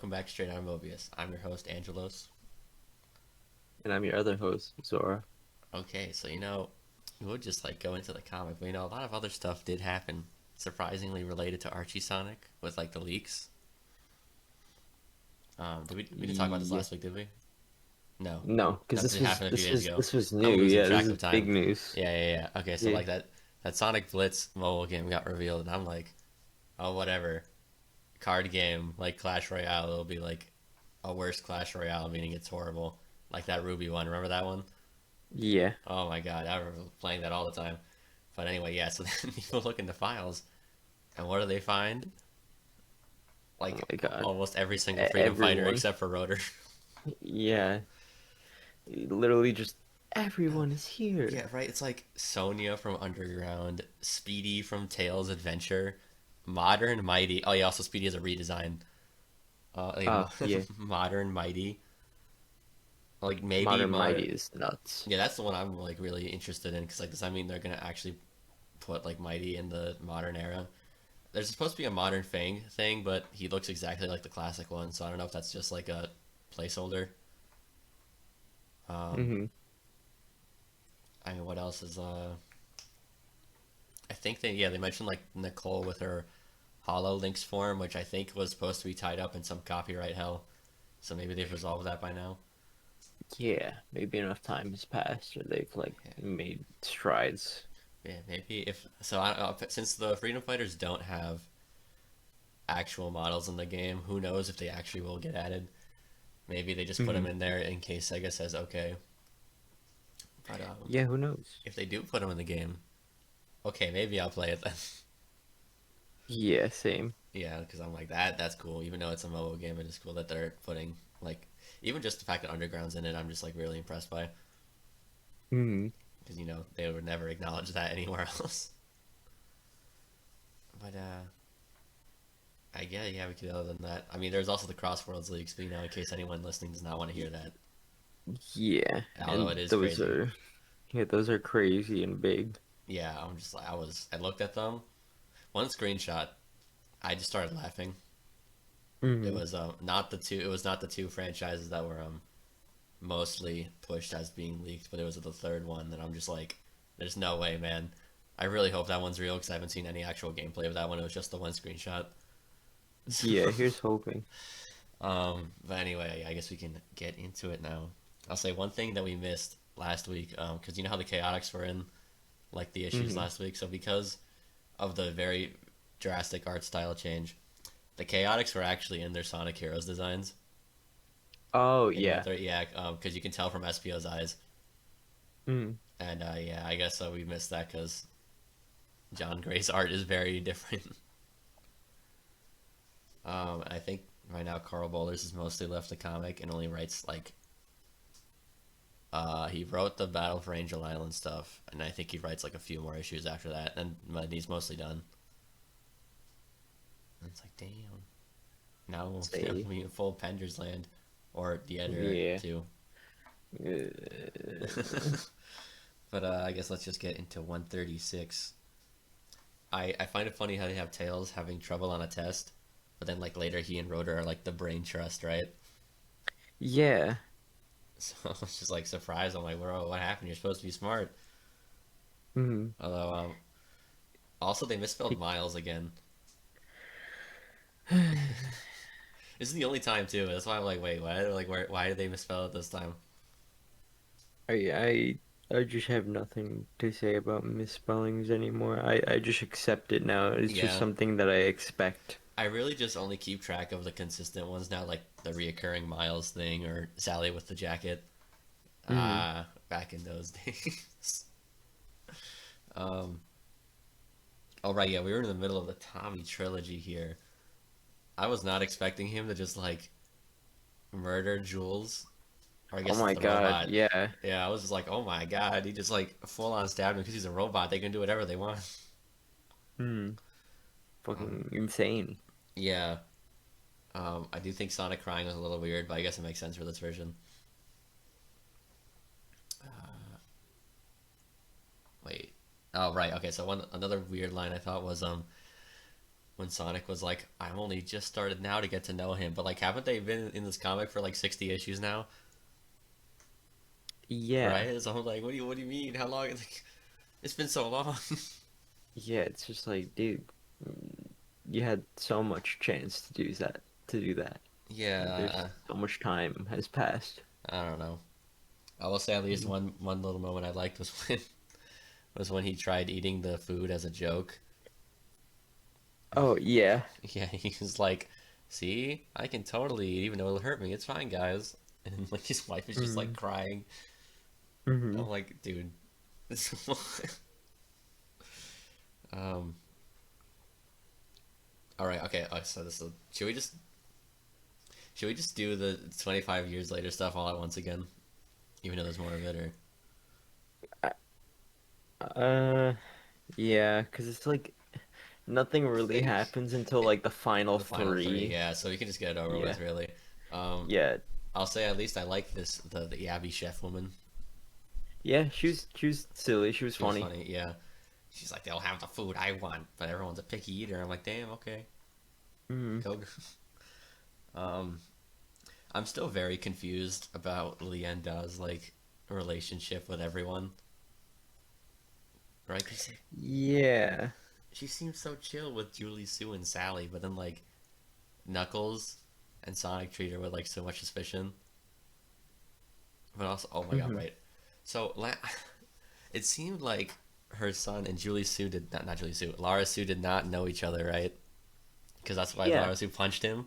welcome back to Straight Outta Mobius. I'm your host, Angelos. And I'm your other host, Zora. Okay, so we'll just go into the comic, but a lot of other stuff did happen, surprisingly related to Archie Sonic with the leaks. We didn't talk about this Yeah. last week, did we? No, No, because that this did was happen a few this days was ago. this was I'm new. losing Yeah, this track is of time. big news. Yeah. Okay, so Yeah. that Sonic Blitz mobile game got revealed, and I'm like, oh whatever, card game like Clash Royale. It'll be like a worse Clash Royale, meaning it's horrible. Like that Ruby one. Remember that one? Yeah. Oh my god, I remember playing that all the time. But anyway, yeah, so then people look into files, and what do they find? Oh Like my God. almost every single freedom fighter Everyone. except for Rotor. Yeah. Literally just everyone is here. Yeah, right. It's like Sonya from Underground, Speedy from Tails Adventure, Modern Mighty. Oh yeah, also Speedy is a redesign. Oh, yeah. Modern Mighty. Like maybe Modern Mighty Modern. is nuts. Yeah, that's the one I'm really interested in because does that mean they're gonna actually put Mighty in the modern era? There's supposed to be a modern Fang thing, but he looks exactly like the classic one, so I don't know if that's just like a placeholder. Um, Mm-hmm. what else is I think they mentioned Nicole with her HoloLinks form, which I think was supposed to be tied up in some copyright hell. So maybe they've resolved that by now. Yeah. Maybe enough time has passed or they've Yeah, made strides. yeah, maybe if so. Since the Freedom Fighters don't have actual models in the game, who knows if they actually will get added? Maybe they just put them Mm-hmm. in there in case Sega says okay. But Yeah, who knows? if they do put them in the game, okay, maybe I'll play it then. Yeah, same. Yeah, because I'm like that. That's cool. Even though it's a mobile game, it is cool that they're putting like even just the fact that Underground's in it. I'm just really impressed by Mm-hmm. because they would never acknowledge that anywhere else. But I yeah, we could other than that. I mean, there's also the Crossworlds leaks, but in case anyone listening does not want to hear that, Yeah. although And it is those crazy. are yeah, those are crazy and big. Yeah, I'm just I looked at them. One screenshot, I just started laughing. It Mm-hmm. was not the two. It was not the two franchises that were mostly pushed as being leaked, but it was the third one that I'm just like, there's no way, man. I really hope that one's real because I haven't seen any actual gameplay of that one. It was just the one screenshot. Yeah, here's hoping. But anyway, I guess we can get into it now. I'll say one thing that we missed last week, because you know how the chaotics were in the issues Hmm. last week. So because of the very drastic art style change, the chaotics were actually in their Sonic Heroes designs. Oh In yeah. yeah, because you can tell from SPO's eyes. Mm. And yeah, I guess we missed that because John Gray's art is very different. I think right now Carl Boulders has mostly left the comic and only writes he wrote the Battle for Angel Island stuff, and I think he writes a few more issues after that, and he's mostly done. And it's like, damn. Now Say we in full Pender's land, or the editor yeah. too. But I guess let's just get into 136. I find it funny how they have Tails having trouble on a test, but then later he and Rotor are the brain trust, right? Yeah. So it's just surprised. I'm like, bro, what happened? You're supposed to be smart. Mm. Although also they misspelled Miles again. This is the only time too. That's why I'm like, wait, what? Why did they misspell it this time? I just have nothing to say about misspellings anymore. I just accept it now. It's just Yeah, something that I expect. I really just only keep track of the consistent ones now, like the reoccurring Miles thing or Sally with the jacket. Mm. Back in those days. um, all right, yeah, we were in the middle of the Tommy trilogy here. I was not expecting him to just murder Jules, or I Oh guess it's my the God. robot. Yeah. Yeah, I was just like, oh my god, he just full on stabbed him because he's a robot. They can do whatever they want. Mm. Um, Fucking insane. yeah, I do think Sonic crying was a little weird, but I guess it makes sense for this version. Wait, oh right, okay. So one another weird line I thought was when Sonic was like, "I'm only just started now to get to know him," but like, haven't they been in this comic for like 60 issues now? Yeah. Right? So I'm like, what do you mean? How long? Like, it's been so long. Yeah, it's just like, dude, you had so much chance to do that. There's Yeah, so much time has passed. I don't know. I will say at least Mhm. one little moment I liked was when he tried eating the food as a joke. Oh yeah. Yeah, he was like, "See, I can totally eat, even though it'll hurt me. It's fine, guys." And like his wife is just like Hmm. crying. Hmm. I'm like, dude, this. um. All right. Okay. So this is. Should we just do the 25 years later stuff all at once again, even though there's more of it, or Uh, yeah, because it's like nothing I really think happens until like the final the final three? three. Yeah. So we can just get it over with, Yeah. really. Um. Yeah. I'll say at least I like the Abby chef woman. Yeah, she was silly. She was She was funny. funny. Yeah. She's like, they'll have the food I want, but everyone's a picky eater. I'm like, damn, okay, Hmm. go. Um, I'm still very confused about Leanda's like relationship with everyone, right? Because like, Yeah. she seems so chill with Julie, Sue, and Sally, but then like Knuckles and Sonic treat her with like so much suspicion. But also, oh my god, Hmm. right? So it seemed like her son and Julie Sue did not Julie Sue, Lara Sue did not know each other, right? Because that's why Yeah. Lara Sue punched him.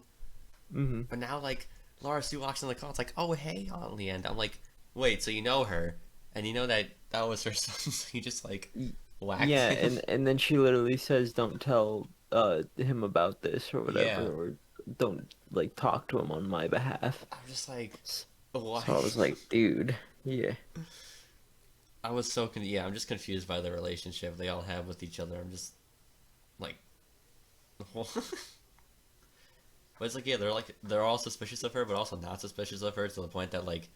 Hmm. But now, like, Laura Sue walks in the call. It's like, oh, hey, Aunt Leanne. I'm like, wait, so you know her, and you know that that was her son, so you just like whacked Yeah, him. and then she literally says, "Don't tell him about this or whatever, Yeah, or don't like talk to him on my behalf." I'm just like, S- why? So I was like, dude, yeah. I was so yeah. I'm just confused by the relationship they all have with each other. I'm just like, but it's like, yeah, they're all suspicious of her, but also not suspicious of her to the point that like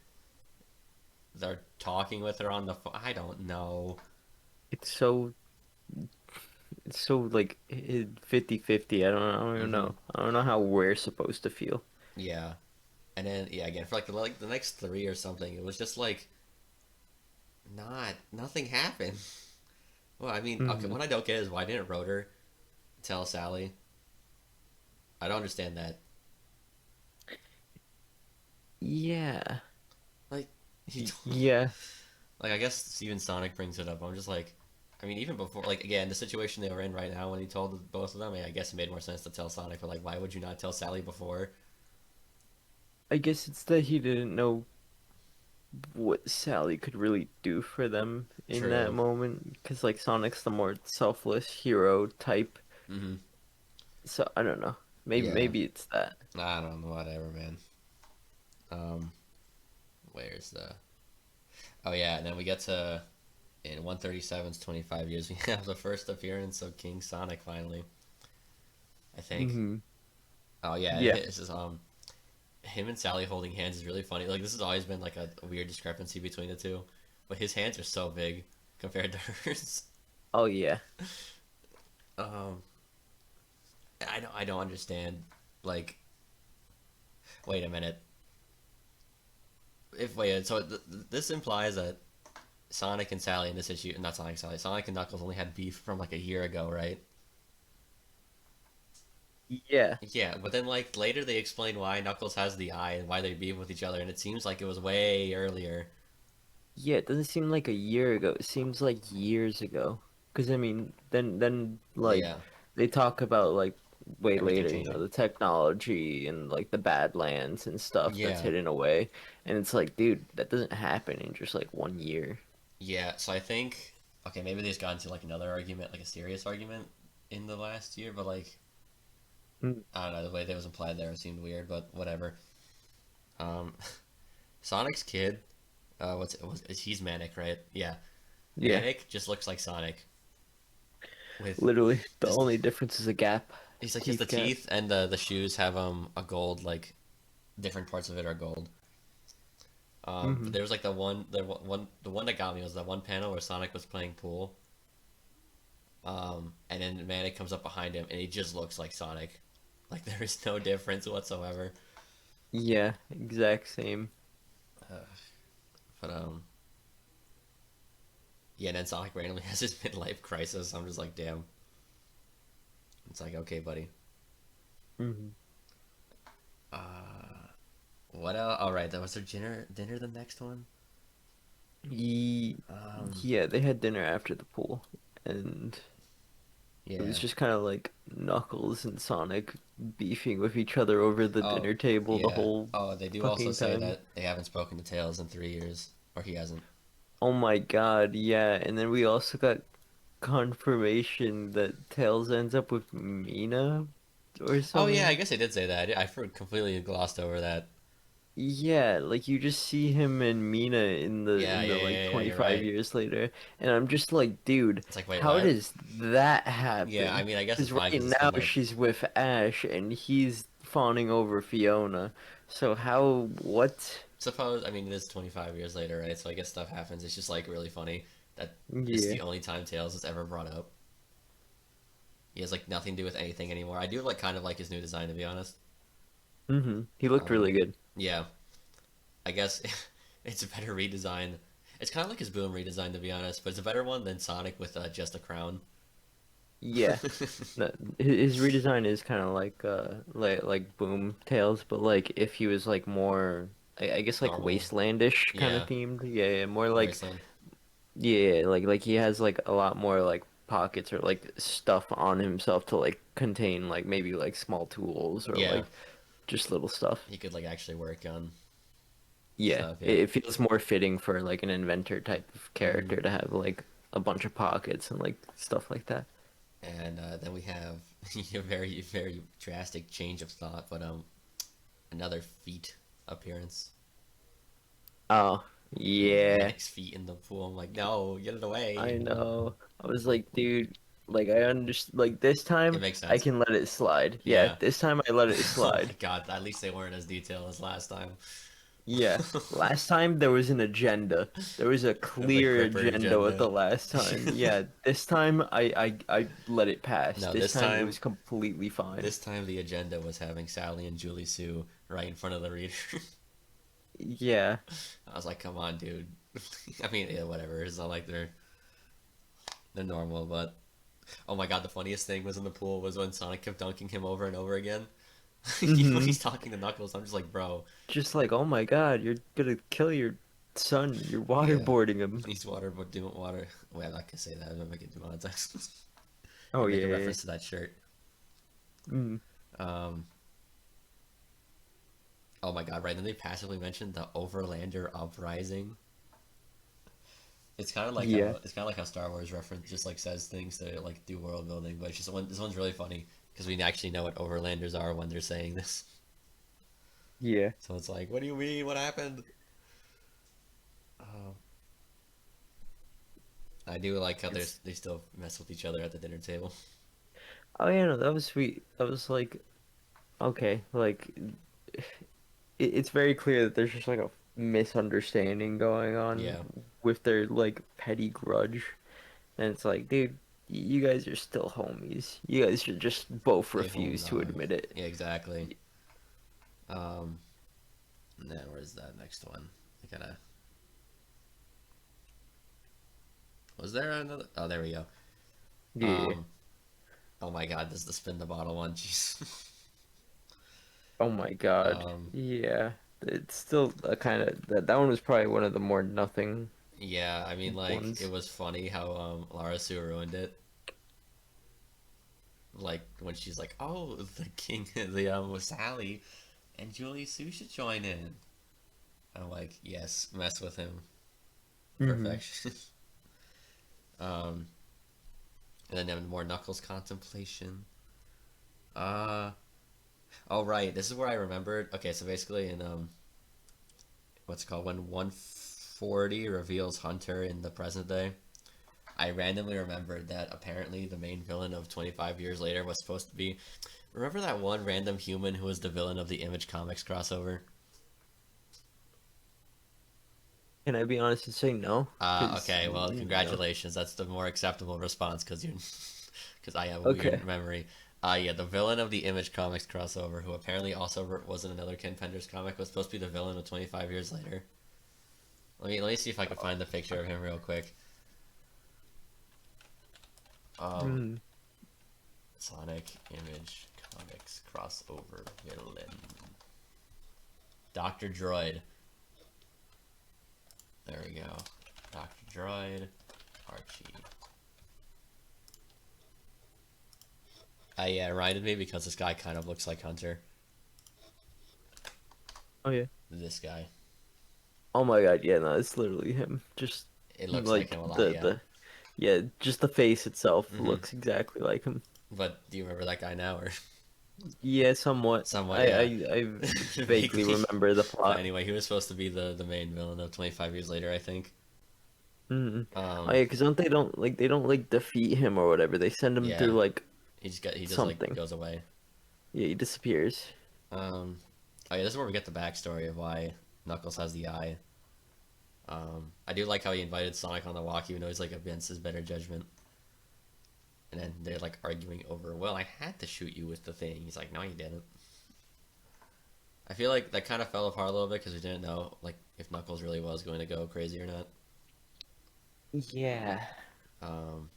they're talking with her on the phone. I don't know. It's so it's so like 50-50. I don't even Hmm. know. I don't know how we're supposed to feel. Yeah, and then yeah, again for like the next three or something, it was just like nothing happened. Well, I mean, okay, Hmm. what I don't get is why didn't Rotor tell Sally? I don't understand that. Yeah. Like he told, Yeah. like I guess Steven Sonic brings it up. I'm just like, I mean, even before, like again, the situation they were in right now when he told both of them, I guess it made more sense to tell Sonic. But like, why would you not tell Sally before? I guess it's that he didn't know what Sally could really do for them in that True. moment because like Sonic's the more selfless hero type. Mm-hmm. So I don't know. Yeah. Maybe it's that. I don't know. Whatever, man. Um, where's the? Oh yeah, and then we get to in 137's 25 years. We have the first appearance of King Sonic finally. I think. Hmm. Oh yeah, Yeah. it's just him and Sally holding hands is really funny. Like this has always been like a weird discrepancy between the two, but his hands are so big compared to hers. Oh yeah. Um, I don't understand. Like, wait a minute. If wait, so this implies that Sonic and Sally in this issue, not Sonic and Sally, Sonic and Knuckles only had beef from like a year ago, right? Yeah. Yeah, but then like later they explain why Knuckles has the eye and why they beef with each other, and it seems like it was way earlier. Yeah, it doesn't seem like a year ago. It seems like years ago. Because I mean, then like Yeah, they talk about like way everything later, changing. the technology and like the Badlands and stuff that's Yeah, hidden away. And it's like, dude, that doesn't happen in just like 1 year. yeah. So I think okay, maybe they just got into like another argument, like a serious argument in the last year, but like Mm. I don't know, the way that was implied there seemed weird, but whatever. Um, Sonic's kid, he's Manic, right? Yeah, Yeah, Manic just looks like Sonic with literally. The just only difference is a gap, he's like he has the teeth gap. teeth and the shoes have a gold like different parts of it are gold. But Hmm. there was like the one that got me was that one panel where Sonic was playing pool And then Manic comes up behind him, and he just looks like Sonic. Like there is no difference whatsoever. Yeah, exact same. Uh, but yeah. And then Sonic randomly has his midlife crisis. I'm just like, damn. It's like, okay, buddy. Hmm. Uh, what else? All right, that was their dinner. Dinner, the next one. Ye Um, yeah, they had dinner after the pool, and it was yeah. just kind of like Knuckles and Sonic beefing with each other over the Oh, dinner table the yeah. whole Oh, they do also fucking say time. that they haven't spoken to Tails in 3 years, or he hasn't. Oh my God, yeah. And then we also got confirmation that Tails ends up with Mina or Oh yeah, I something. guess they did say that. Completely glossed over that. Yeah, like you just see him and Mina Yeah, in yeah, the like yeah, yeah. You're 25 right. years later, and I'm just like, dude, It's like, wait, how what? does that Yeah, I happen? mean, I guess it's Because fine right because it's now been like, she's with Ash and he's fawning over Fiona. So how, what? suppose, I mean, it is 25 years later, right? So I guess stuff happens. It's just like really funny that it's Yeah. the only time Tails is ever brought up. He has like nothing to do with anything anymore. I do like kind of like his new design, to be honest. He looked really Um, good. yeah, I guess it's a better redesign. It's kind of like his Boom redesign, to be honest, but it's a better one than Sonic with just a crown. Yeah. His redesign is kind of like Boom Tales, but like if he was like more I guess like Normal. wastelandish kind of Yeah, themed. Yeah, yeah, more more like Wasteland. yeah, like he has like a lot more like pockets or like stuff on himself to like contain like maybe like small tools or Yeah, like just little stuff. he could like actually work on Yeah, stuff. Yeah. it feels more fitting for like an inventor type of hmm character to have like a bunch of pockets and like stuff like that. And then we have a very very drastic change of thought, but another feet appearance. Oh, yeah. Manic's feet in the pool. I'm like, no, get it away. I know. I was like, dude, like I understand. Like this It time, makes I sense. can let it slide. Yeah, Yeah. this time I let it Oh my slide. god, at least they weren't as detailed as last time. Yeah. Last time there was an agenda. There was a The clear Cripper agenda with agenda. the last time. Yeah, this time I let it pass. No, This time it was completely fine. this time the agenda was having Sally and Julie Sue right in front of the reader. Yeah. I was like, come on, dude. I mean, yeah, whatever. It's not like they're normal, but oh my god, the funniest thing was in the pool was when Sonic kept dunking him over and over again. When Mm-hmm. he's talking to Knuckles, I'm just like, bro, Just like, oh my God, you're gonna kill your son. You're yeah, waterboarding him. he's water, but doing water. Wait, I'm not gonna say that. I'm gonna make it demonetized. Oh And make a yeah. reference to that shirt. Mm. Um, oh my god, right? Then they passively mentioned the Overlander uprising. Yeah. It's kind of like how Star Wars reference just like says things to like do world building, but it's just this one's really funny because we actually know what Overlanders are when they're saying this. Yeah. So it's like, what do you mean? What happened? Um, I do like how It's they still mess with each other at the dinner table. oh yeah, no, that was sweet. That was like okay, like it's very clear that there's just like a misunderstanding going on Yeah, with their like petty grudge, and it's like, dude, you guys are still homies. You guys should just both they hold refuse to on. admit it. Yeah, exactly. Um, and then where's that next one? I gotta. Was there another? Oh, there we go. Yeah. Um, oh my God, this is the spin the bottle one. Jeez. Oh my God. Um, Yeah. It's still a kind of that one was probably one of the more nothing yeah, I mean, like it ones. was funny how Lara Sue ruined it. Like when she's like, "Oh, the king, the with Sally, and Julie Sue should join in." I'm like, "Yes, mess with him, Hmm. perfection." um, and then more Knuckles contemplation. Uh, oh right, this is where I remembered. Okay, so basically in what's it called when 140 reveals Hunter in the present day. I randomly remembered that apparently the main villain of 25 years later was supposed to be. Remember that one random human who was the villain of the Image Comics crossover? Can I be honest and say no? Because Okay, well, no. congratulations. That's the more acceptable response because you, because I have a weird Okay. memory. Yeah, the villain of the Image Comics crossover, who apparently also was in another Ken Penders comic, was supposed to be the villain of 25 Years Later. Let me see if I can find the picture of him real quick. Um, Mm. Sonic Image Comics crossover villain, Doctor Droid. There we go. Doctor Droid, Archie. Yeah, it reminded me because this guy kind of looks like Hunter. Oh yeah. This guy. Oh my God. Yeah. No, it's literally him. Just It looks like like him a lot, the yeah. the yeah, just the face itself Hmm. looks exactly like him. But do you remember that guy now, or Yeah, somewhat. somewhat? I I, Yeah, I vaguely vaguely. remember the But plot. anyway, he was supposed to be the main villain of 25 Years Later, I think. Mm. Oh Um, yeah, because they don't like defeat him or whatever. They send him yeah, through like he just like something. goes away. Yeah, he disappears. Um, oh yeah, this is where we get the backstory of why Knuckles has the eye. I do like how he invited Sonic on the walk, even though he's like against his better judgment. And then they're like arguing over, well, I had to shoot you with the thing. He's like, no, you didn't. I feel like that kind of fell apart a little bit because we didn't know like if Knuckles really was going to go crazy or not. Yeah. Um,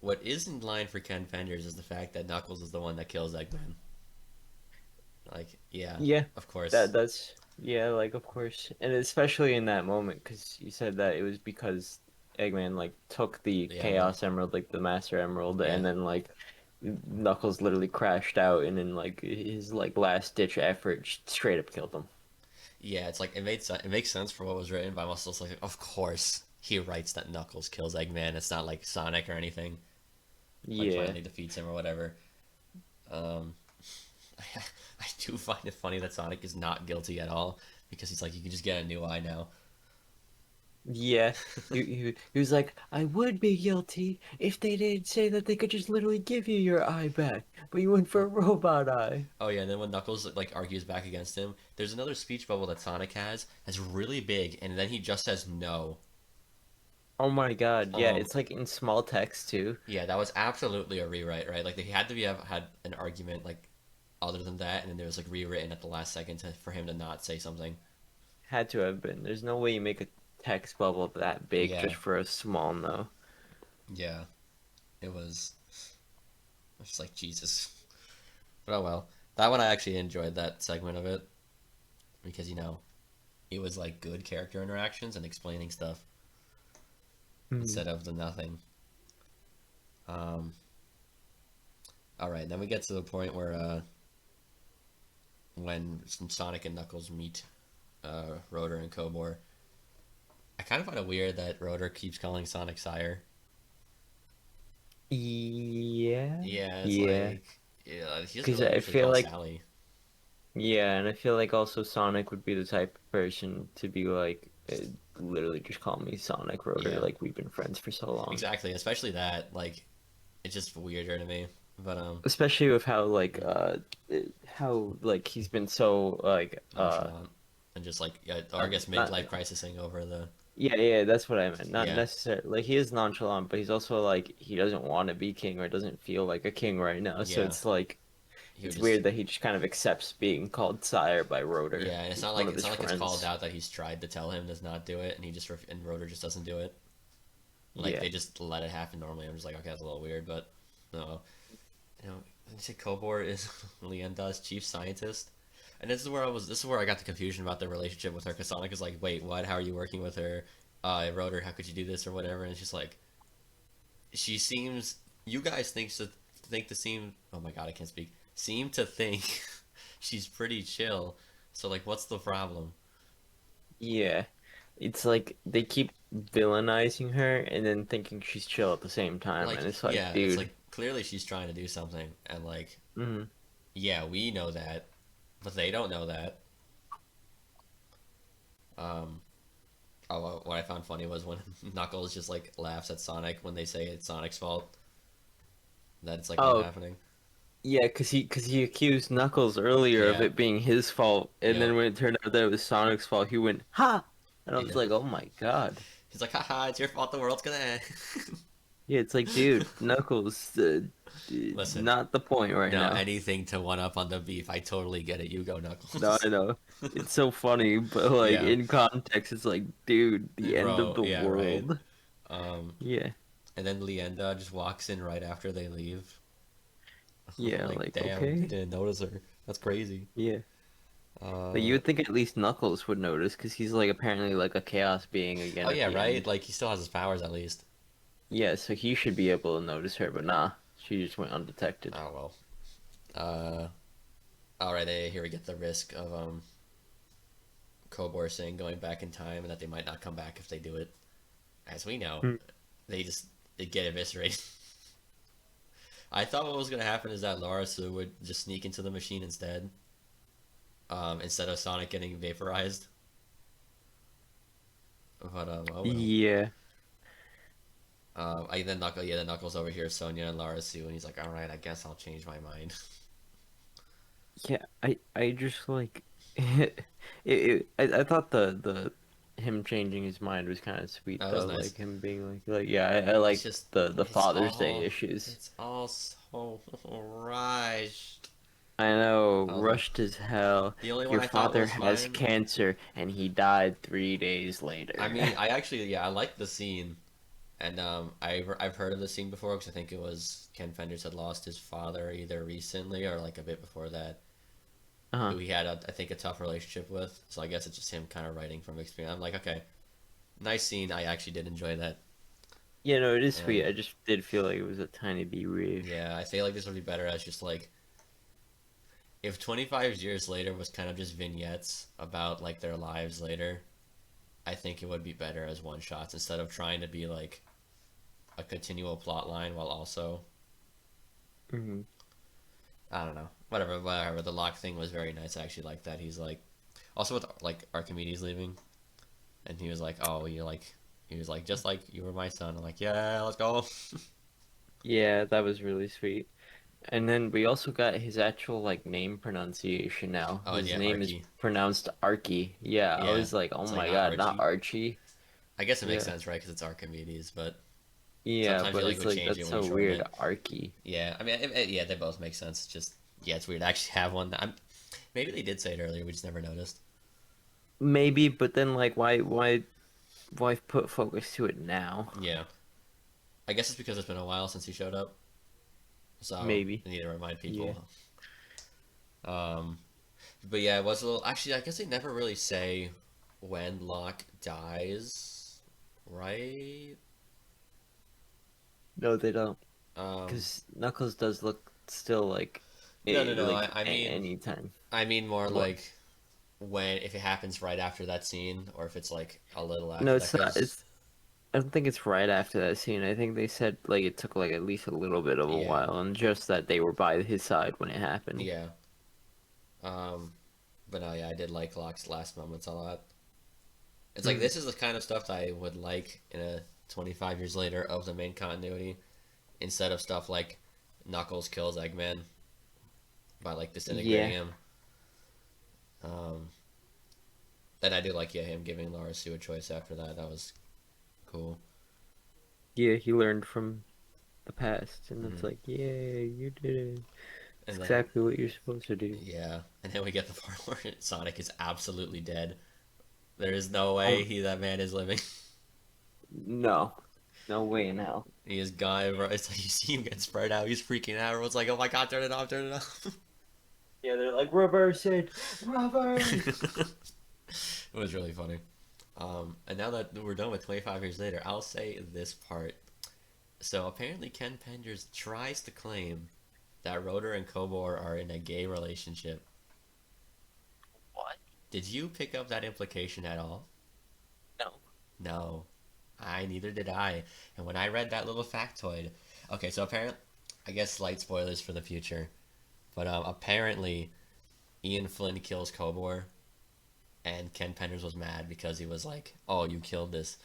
what is in line for Ken Fenders is the fact that Knuckles is the one that kills Eggman. Like, yeah, Yeah. of course. That's yeah, like of course. And especially in that moment because you said that it was because Eggman like took the Yeah, Chaos Emerald, like the Master Emerald, yeah, and then like Knuckles literally crashed out and then like his like last ditch effort straight up killed him. yeah. It's like it made sense. It makes sense for what was written, but I'm also just like, of course he writes that Knuckles kills Eggman. It's not like Sonic or anything. Like Yeah. finally defeats him or whatever. Um, I do find it funny that Sonic is not guilty at all because he's like, you can just get a new eye now. Yeah, he was like, I would be guilty if they didn't say that they could just literally give you your eye back, but you went for a robot eye. Oh yeah, and then when Knuckles like argues back against him, there's another speech bubble that Sonic has that's really big, and then he just says no. Oh my God, yeah, Um, it's like in small text too. yeah, that was absolutely a rewrite, right? Like they had to be have had an argument like other than that, and then there was like rewritten at the last second for him to not say something. Had to have been. There's no way you make a text bubble that big Yeah, just for a small no. yeah, it was. I was just like Jesus, but oh well. That one I actually enjoyed that segment of it because it was like good character interactions and explaining stuff Hmm. instead of the nothing. Um, all right, then we get to the point where when Sonic and Knuckles meet Rotor and Cobor, I kind of find it weird that Rotor keeps calling Sonic Sire. Yeah, Yeah, it's yeah. like yeah, he doesn't Because really I usually feel call like, Sally. yeah, and I feel like also Sonic would be the type of person to be like, literally just call me Sonic Rotor, Yeah, like we've been friends for so long. exactly. Especially that, like, it's just weirder to me. But Especially with how like he's been so like nonchalant and just like yeah, or I guess not midlife crisising over the yeah, that's what I meant. Not yeah. necessarily like he is nonchalant, but he's also like he doesn't want to be king or doesn't feel like a king right now. So Yeah, it's like he would it's just weird that he just kind of accepts being called sire by Rotor, yeah, and it's who's not one like of it's his not like it's called friends. out that he's tried to tell him does not do it, and and Rotor just doesn't do it. Like Yeah. they just let it happen normally. I'm just like, okay, that's a little weird, but no, you say Kobor is Leanda's chief scientist, and this is where I got the confusion about the relationship with her. Because Sonic is like, wait, what? How are you working with her? Rotor, how could you do this or whatever? And it's just like, she seems. You guys think to seem. Oh my god, I can't speak. Seem to think she's pretty chill. So like, what's the problem? Yeah. It's like they keep villainizing her and then thinking she's chill at the same time, Like, and it's like, yeah, it's dude. like clearly she's trying to do something, and like, Mhm. yeah, we know that, but they don't know that. Um, oh, what I found funny was when Knuckles just like laughs at Sonic when they say it's Sonic's fault that it's like not Oh, happening. yeah, because he accused Knuckles earlier of Yeah, it being his fault, and yep, then when it turned out that it was Sonic's fault, he went, "Ha!" And I was Yeah. like, oh my God. He's like, haha, it's your fault the world's gonna end. Yeah, it's like, dude, Knuckles, Listen, not the point right no, now. anything to one up on the beef. I totally get it. You go, No, Knuckles. I know. It's so funny, but like Yeah, in context, it's like, dude, the end of bro. the Yeah, right. world. Um, Yeah, and then Leenda just walks in right after they leave. I'm yeah, like, like, damn, you okay. didn't notice her. That's crazy. Yeah. But you Uh, would think at least Knuckles would notice because he's like apparently like a chaos being again oh at yeah, the right. end. Like he still has his powers at least. Yeah, so he should be able to notice her, but nah, she just went undetected. Oh well. Uh, all right. Here we get the risk of Kobor saying going back in time and that they might not come back if they do it. As we know, Hmm. they get eviscerated. I thought what was gonna happen is that Laura Sue would just sneak into the machine instead of Sonic getting vaporized. But oh well. Yeah, Then Knuckles over here, Sonya and Laura Sue, and he's like, all right, I guess I'll change my mind. yeah. I just like I thought the him changing his mind was kind of sweet That was though, nice. like him being like yeah, I It's like just the Father's Day issues. it's all so rushed. I know, I was like, rushed as hell. the only one Your I thought father was has fine. cancer and he died 3 days I later. mean, I actually yeah, I like the scene, and I've heard of the scene before because I think it was Ken Penders had lost his father either recently or like a bit before that, Uh-huh. who he had I think a tough relationship with. So I guess it's just him kind of writing from experience. I'm like, okay, nice scene. I actually did enjoy that. Yeah, no, it is And sweet. I just did feel like it was a tiny bit weird. yeah, I feel like this would be better as just like if 25 years later was kind of just vignettes about like their lives later. I think it would be better as one shots instead of trying to be like a continual plot line while also Hmm. I don't know. Whatever. The lock thing was very nice. I actually like that. He's like also with like Archimedes leaving and he was like, "Oh, you're like," he was like, "Just like you were my son." I'm like, "Yeah, let's go." Yeah, that was really sweet. And then we also got his actual like name pronunciation now. Oh, His yeah, name is Archie. pronounced Archie. Yeah, I Yeah. was like, oh It's like my not God, not Archie. Archie. I guess it makes Yeah. sense, right? Because it's Archimedes, but Yeah, sometimes you but like it's would like change it that's when you so shorten weird, it. Archie. Yeah, I mean, yeah, they both make sense. It's just yeah, it's weird. I actually have one. Maybe they did say it earlier. We just never noticed. Maybe, but then like why put focus to it now? Yeah, I guess it's because it's been a while since he showed up, so Maybe. I need to remind Yeah. people. Um, but yeah, it was a little. Actually, I guess they never really say when Locke dies, right? No, they don't. Um, Because Knuckles does look still like no, no, no. like I mean, anytime. I mean more What? like when if it happens right after that scene, or if it's like a little No, after that, it's not. because I don't think it's right after that scene. I think they said like it took like at least a little bit of a yeah, while, and just that they were by his side when it happened. yeah. Um, but no, yeah, I did like Locke's last moments a lot. It's like Mm. this is the kind of stuff that I would like in a 25 years later of the main continuity instead of stuff like Knuckles kills Eggman by like disintegrating Yeah, him. Um, and I do like yeah him giving Laura Sue a choice after that. That was cool. yeah, he learned from the past, and it's Hmm. like, yeah, you did it. It's And then exactly what you're supposed to do. yeah, and then we get the part where Sonic is absolutely dead. There is no way Um, that man is living. no, no way in hell. He is gone, bro. It's like you see him get spread out. He's freaking out. Everyone's like, "Oh my god, turn it off, turn it off." Yeah, they're like reverse it, reverse. It was really funny. And now that we're done with 25 years later, I'll say this part. So apparently, Ken Penders tries to claim that Rotor and Kobor are in a gay relationship. What? Did you pick up that implication at all? No. No. Neither did I. And when I read that little factoid, okay, so apparently, I guess slight spoilers for the future, but apparently Ian Flynn kills Kobor, and Ken Penders was mad because he was like, "Oh, you killed this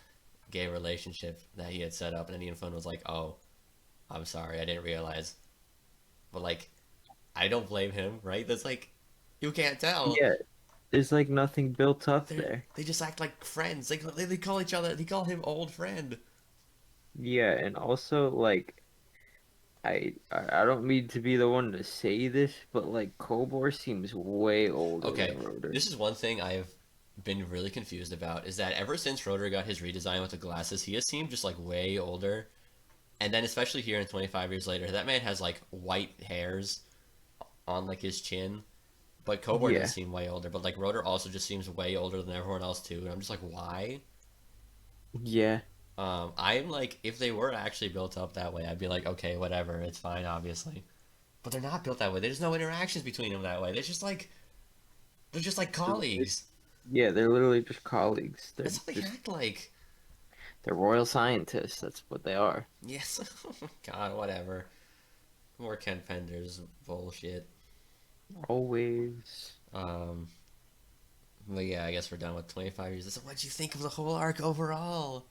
gay relationship that he had set up," and then Ian Flynn was like, "Oh, I'm sorry, I didn't realize." But like, I don't blame him, right? That's like, you can't tell. Yeah, there's like nothing built up They there. they just act like friends. They call each other. They call him old friend. Yeah, and also like I don't mean to be the one to say this, but like Kobor seems way older Okay, than Rotor. this is one thing I've been really confused about is that ever since Rotor got his redesign with the glasses, he has seemed just like way older. And then especially here in 25 years later, that man has like white hairs on like his chin. But Kobor does Yeah, seem way older. But like Rotor also just seems way older than everyone else too. And I'm just like, why? yeah, I'm like, if they were actually built up that way, I'd be like, okay, whatever, it's fine, obviously. But they're not built that way. There's no interactions between them that way. They're just like they're, colleagues. yeah, they're literally just colleagues. That's what they act like. They're royal scientists. That's what they are. Yes. God, whatever. More Ken Penders bullshit. Always. Um, but yeah, I guess we're done with 25 years. So what'd you think of the whole arc overall?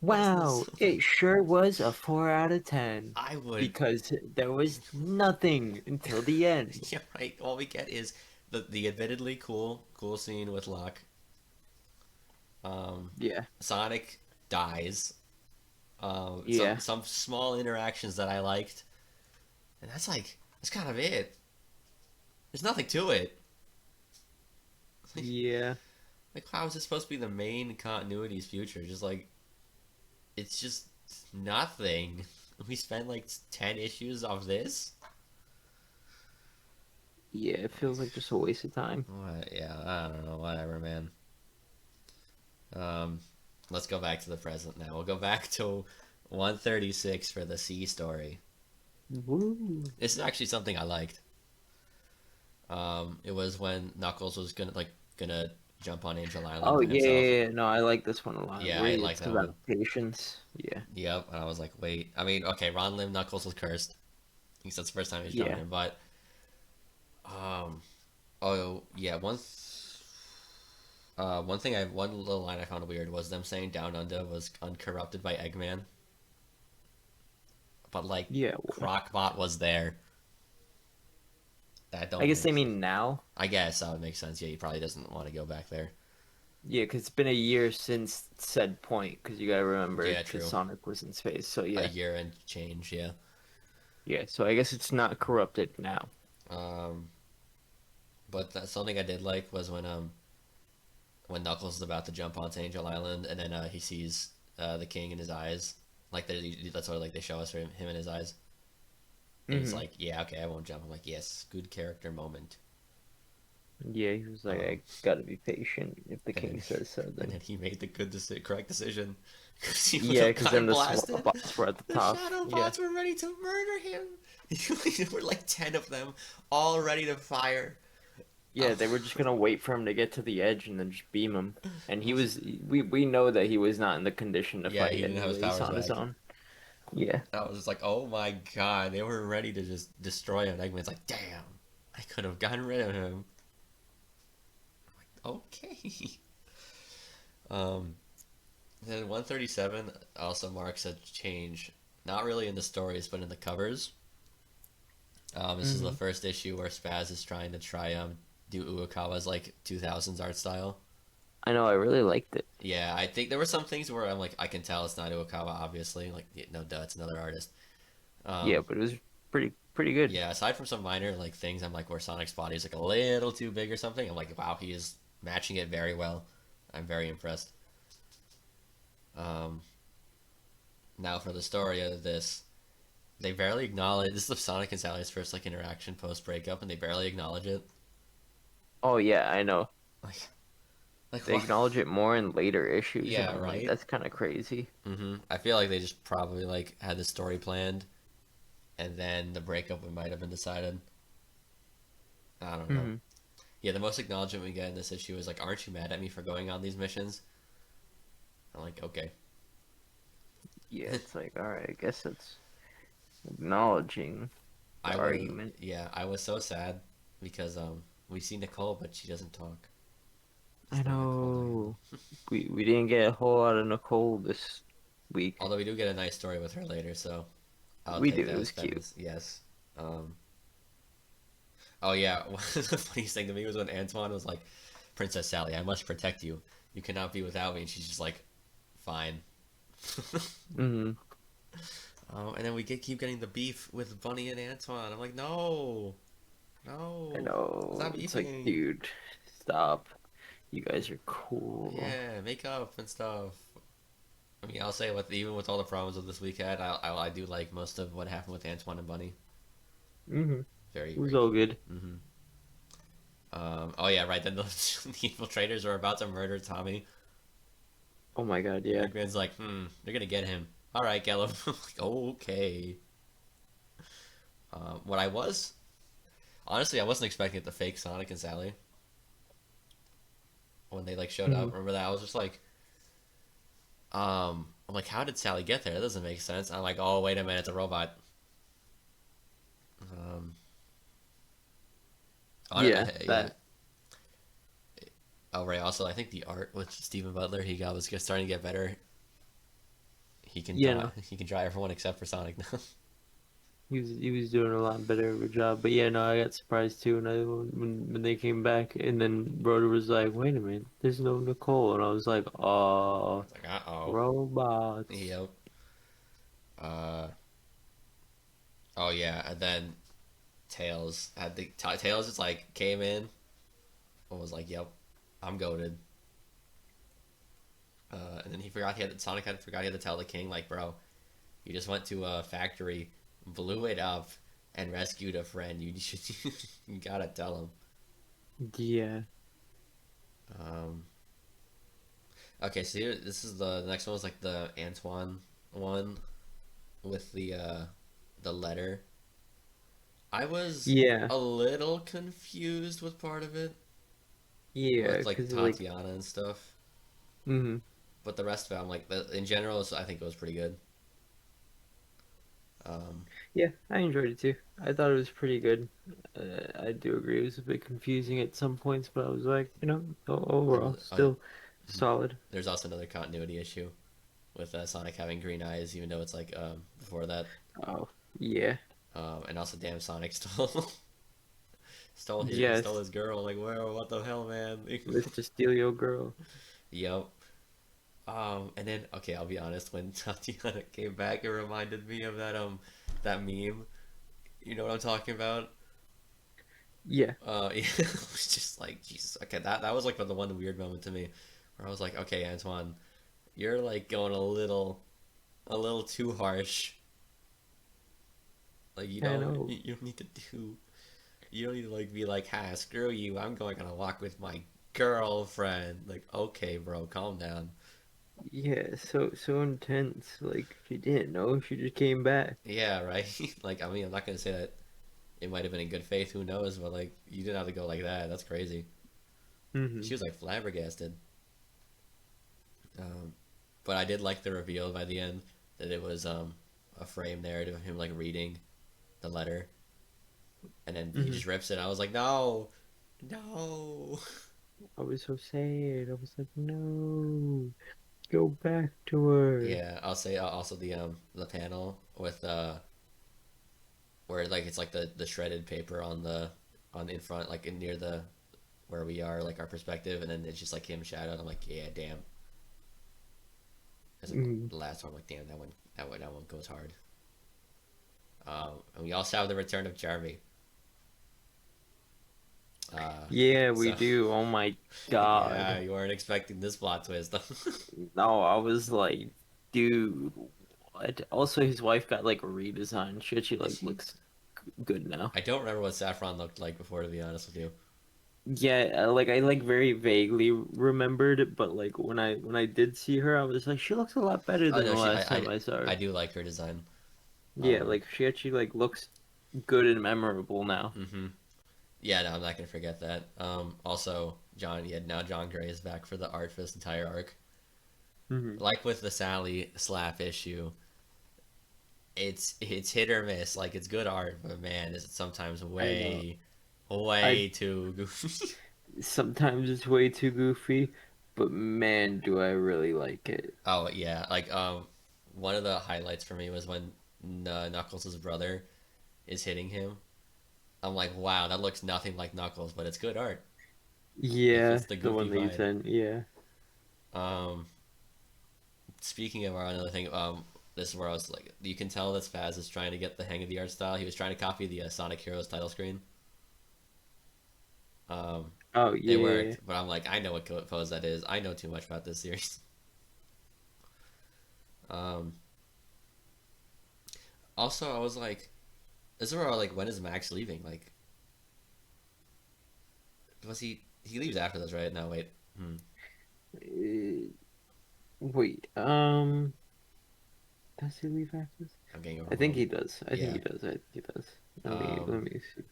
What's Wow, this? it sure was a 4 out of 10 I would. because there was nothing until the end. Yeah, right. All we get is the admittedly cool scene with Locke. Um, Yeah, Sonic dies. yeah, Some small interactions that I liked, and that's kind of it. There's nothing to it. yeah, Like how is this supposed to be the main continuity's future? Just like it's just nothing. We spent like 10 issues of this. yeah. It feels like just a waste of time. What? Yeah, I don't know. Whatever, man. Um, let's go back to the present now. We'll go back to 136 for the C story. Woo. This is actually something I liked. It was when Knuckles was gonna jump on Angel Island Oh by yeah, himself. yeah, yeah. No, I like this one a lot. Yeah, Where I like it's that one. about patience. Yeah, Yep, and I was like, wait. I mean, okay, Ron Lim Knuckles was cursed. I think that's the first time he's drawn yeah. him. But um, oh yeah, one little line I found weird was them saying Down Under was uncorrupted by Eggman, but like Yeah, Crocbot was there. That I don't guess they make sense. mean now. I guess that would make sense. Yeah, he probably doesn't want to go back there. Yeah, because it's been a year since said point. Because you gotta remember, Yeah, because true. Sonic was in space. So A yeah, year and change. Yeah. yeah. So I guess it's not corrupted now. Um, but something I did like was when Knuckles is about to jump onto Angel Island, and then he sees the king in his eyes. Like that's what like they show us him in his eyes, and he's Hmm. like, "Yeah, okay, I won't jump." I'm like, "Yes, good character moment." Yeah, he was like, Um, I gotta be patient. If the and then king says so, and then then he made the correct decision because he would yeah, have because then gotten the blasted. swamp bots were at the The top. shadow Yeah, bots were ready to murder him. There were like 10 of them, all ready to fire. yeah. They were just gonna wait for him to get to the edge and then just beam him. And he Was was, we know that he was not in the condition to Yeah, fight he didn't have his anyways powers on his back. own. Yeah, I was just like, oh my god, they were ready to just destroy him. Eggman's like, damn, I could have gotten rid of him. Okay. Um, then 137 also marks a change, not really in the stories, but in the covers. This is the hmm, first issue where Spaz is trying to do Uokawa's like 2000s art style. I know. I really liked it. Yeah, I think there were some things where I'm like, I can tell it's not Uokawa, obviously. Like, yeah, no duh, it's another artist. Yeah, Um, but it was pretty good. yeah, aside from some minor like things, I'm like where Sonic's body is like a little too big or something. I'm like, wow, he is matching it very well. I'm very impressed. Um, Now for the story of this, they barely acknowledge. This is Sonic and Sally's first like interaction post breakup, and they barely acknowledge it. Oh yeah, I know. Like, like They what? acknowledge it more in later issues, and Yeah, I'm like, right. that's kind of crazy. I feel like they just probably like had the story planned, and then the breakup might have been decided. I don't know. Hmm. Yeah, the most acknowledgement we get in this issue is like, "Aren't you mad at me for going on these missions?" I'm like, okay. Yeah, it's like, all right, I guess it's acknowledging the I was argument. Yeah, I was so sad because we see Nicole, but she doesn't talk. I It's no Nicole Diamond. know we didn't get a whole lot of Nicole this week. Although we do get a nice story with her later, so I'll We do. take It that as was cute. feminist. Yes. Um, oh yeah, the funniest thing to me was when Antoine was like, Princess Sally, I must protect you. You cannot be without me. And she's just like, fine. Hmm. And then we keep getting the beef with Bunny and Antoine. I'm like, no, I no, know. stop It's like, beefing. dude, stop. You guys are cool. Yeah, make up and stuff. I mean, I'll say with even with all the problems of this week had, I do like most of what happened with Antoine and Bunny. Hmm. Very It was very all good. good. hmm oh yeah, right. Then the infiltrators are about to murder Tommy. Oh my God, And yeah. Eggman's like, they're gonna get him. All right, get him. Like, okay. What I was honestly, I wasn't expecting it to fake Sonic and Sally when they like showed Hmm. up. Remember that? I was just like, I'm like, how did Sally get there? That doesn't make sense. I'm like, oh wait a minute, it's a robot. Um, Yeah, yeah. that. Oh right. Also, I think the art with Stephen Butler he got was just starting to get better. He can Yeah, draw. no. He can draw everyone except for Sonic now. He was doing a lot better of a job. But yeah, no, I got surprised too when they came back and then Rhoda was like, "Wait a minute, there's no Nicole," and I was like, "Oh, It's like, uh oh. robots." Yep. Uh. Oh yeah. And then Tails had the Tails just like came in and was like, "Yep, I'm goaded." And then he forgot he had Sonic had forgot he had to tell the king like, "Bro, you just went to a factory, blew it up, and rescued a friend. You should you gotta tell him." Yeah, Um, okay, so here, this is the next one was like the Antoine one with the letter. I was yeah, a little confused with part of it yeah, with like because like, Tatiana and stuff, hmm, but the rest of it, I'm like, in general, I think it was pretty good. Um, yeah, I enjoyed it too. I thought it was pretty good. I do agree it was a bit confusing at some points, but I was like, overall, uh, still solid. there's also another continuity issue with Sonic having green eyes, even though it's like before that. Oh, yeah, And also, damn, Sonic stole stole yes, his girl. Like, where? What the hell, man? Mr. Steal Your Girl. Yep. And then okay, I'll be honest. When Tatiana came back, it reminded me of that meme. You know what I'm talking about? Yeah. Yeah, it was just like Jesus. Okay, that was like the one weird moment to me, where I was like, okay, Antoine, you're like going a little too harsh. Like I know. you don't need to do you don't need to like be like, "Ha, screw you. I'm going on a walk with my girlfriend." Like, okay, bro, calm down. Yeah, so intense. Like she didn't know. She just came back. Yeah, right. Like, I mean, I'm not gonna say that it might have been in good faith. Who knows? But like, you didn't have to go like that. That's crazy. Hmm. She was like flabbergasted. Um, but I did like the reveal by the end that it was a frame narrative of him like reading the letter, and then he Hmm. just rips it. I was like, no, no. I was so sad. I was like, no, go back to her. Yeah, I'll say also the panel with where like it's like the shredded paper on the on in front like in near the where we are like our perspective, and then it's just like him shadowed. I'm like, yeah, damn. As like Mm. the last one, I'm like, damn, that one goes hard. And we also have the return of Jeremy. Uh, Yeah, we so do. Oh my yeah, God. you weren't expecting this plot twist. No, I was like, dude, what? Also, his wife got like redesigned. She Is like she? looks good now. I don't remember what Saffron looked like before, to be honest with you. Yeah, like I like very vaguely remembered it, but like when I did see her, I was like, she looks a lot better Oh than no, the last time I saw I her. do like her design. Yeah, Um, like she actually like looks good and memorable now. hmm Yeah, no, I'm not gonna forget that. Also, now John Gray is back for the art for this entire arc. Hmm. Like with the Sally slap issue, it's hit or miss. Like it's good art, but man, is it sometimes I know. I way too goofy. Sometimes it's way too goofy, but man, do I really like it. Oh yeah, like one of the highlights for me was when Knuckles' brother is hitting him. I'm like, wow, that looks nothing like Knuckles, but it's good art. if Yeah, it's the the goofy one that you vine. sent. Yeah. Um, Speaking of our another thing, this is where I was like, you can tell that Spaz is trying to get the hang of the art style. He was trying to copy the Sonic Heroes title screen. Um, Oh it yeah. worked, but I'm like, I know what pose that is. I know too much about this series. Um, Also, I was like, this is where I was like, when is Max leaving? Like, was he leaves after this, right? No, wait. Uh, wait. Does he leave after this? I'm getting I think overwhelmed. he does. I think Yeah. he does. I think he does. Um, Let me see.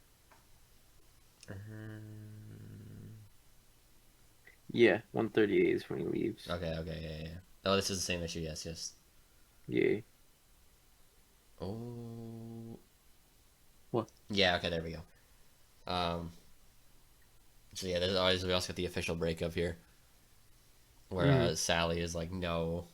Yeah, 138 is when he leaves. okay, yeah. Oh, this is the same issue. Yes, yes. Yeah. Oh, What? yeah. Okay, there we go. Um, so yeah, there's always we also got the official breakup here, where Mm. Sally is like, no.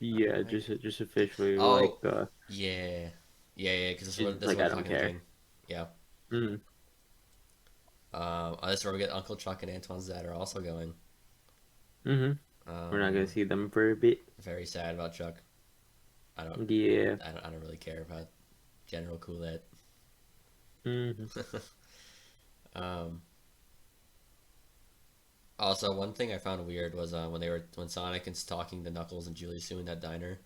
Yeah, Like, just officially like oh, yeah, yeah, because she's just this is like what I the don't fucking care. thing. Yeah. Mm. This is where we get Uncle Chuck and Antoine's dad are also going. Mm-hmm. We're not gonna Um, see them for a bit. Very sad about Chuck. I don't, Yeah. I don't really care about General Kool-Aid. Mm-hmm. um, Also, one thing I found weird was when Sonic is talking to Knuckles and Julie Sue in that diner.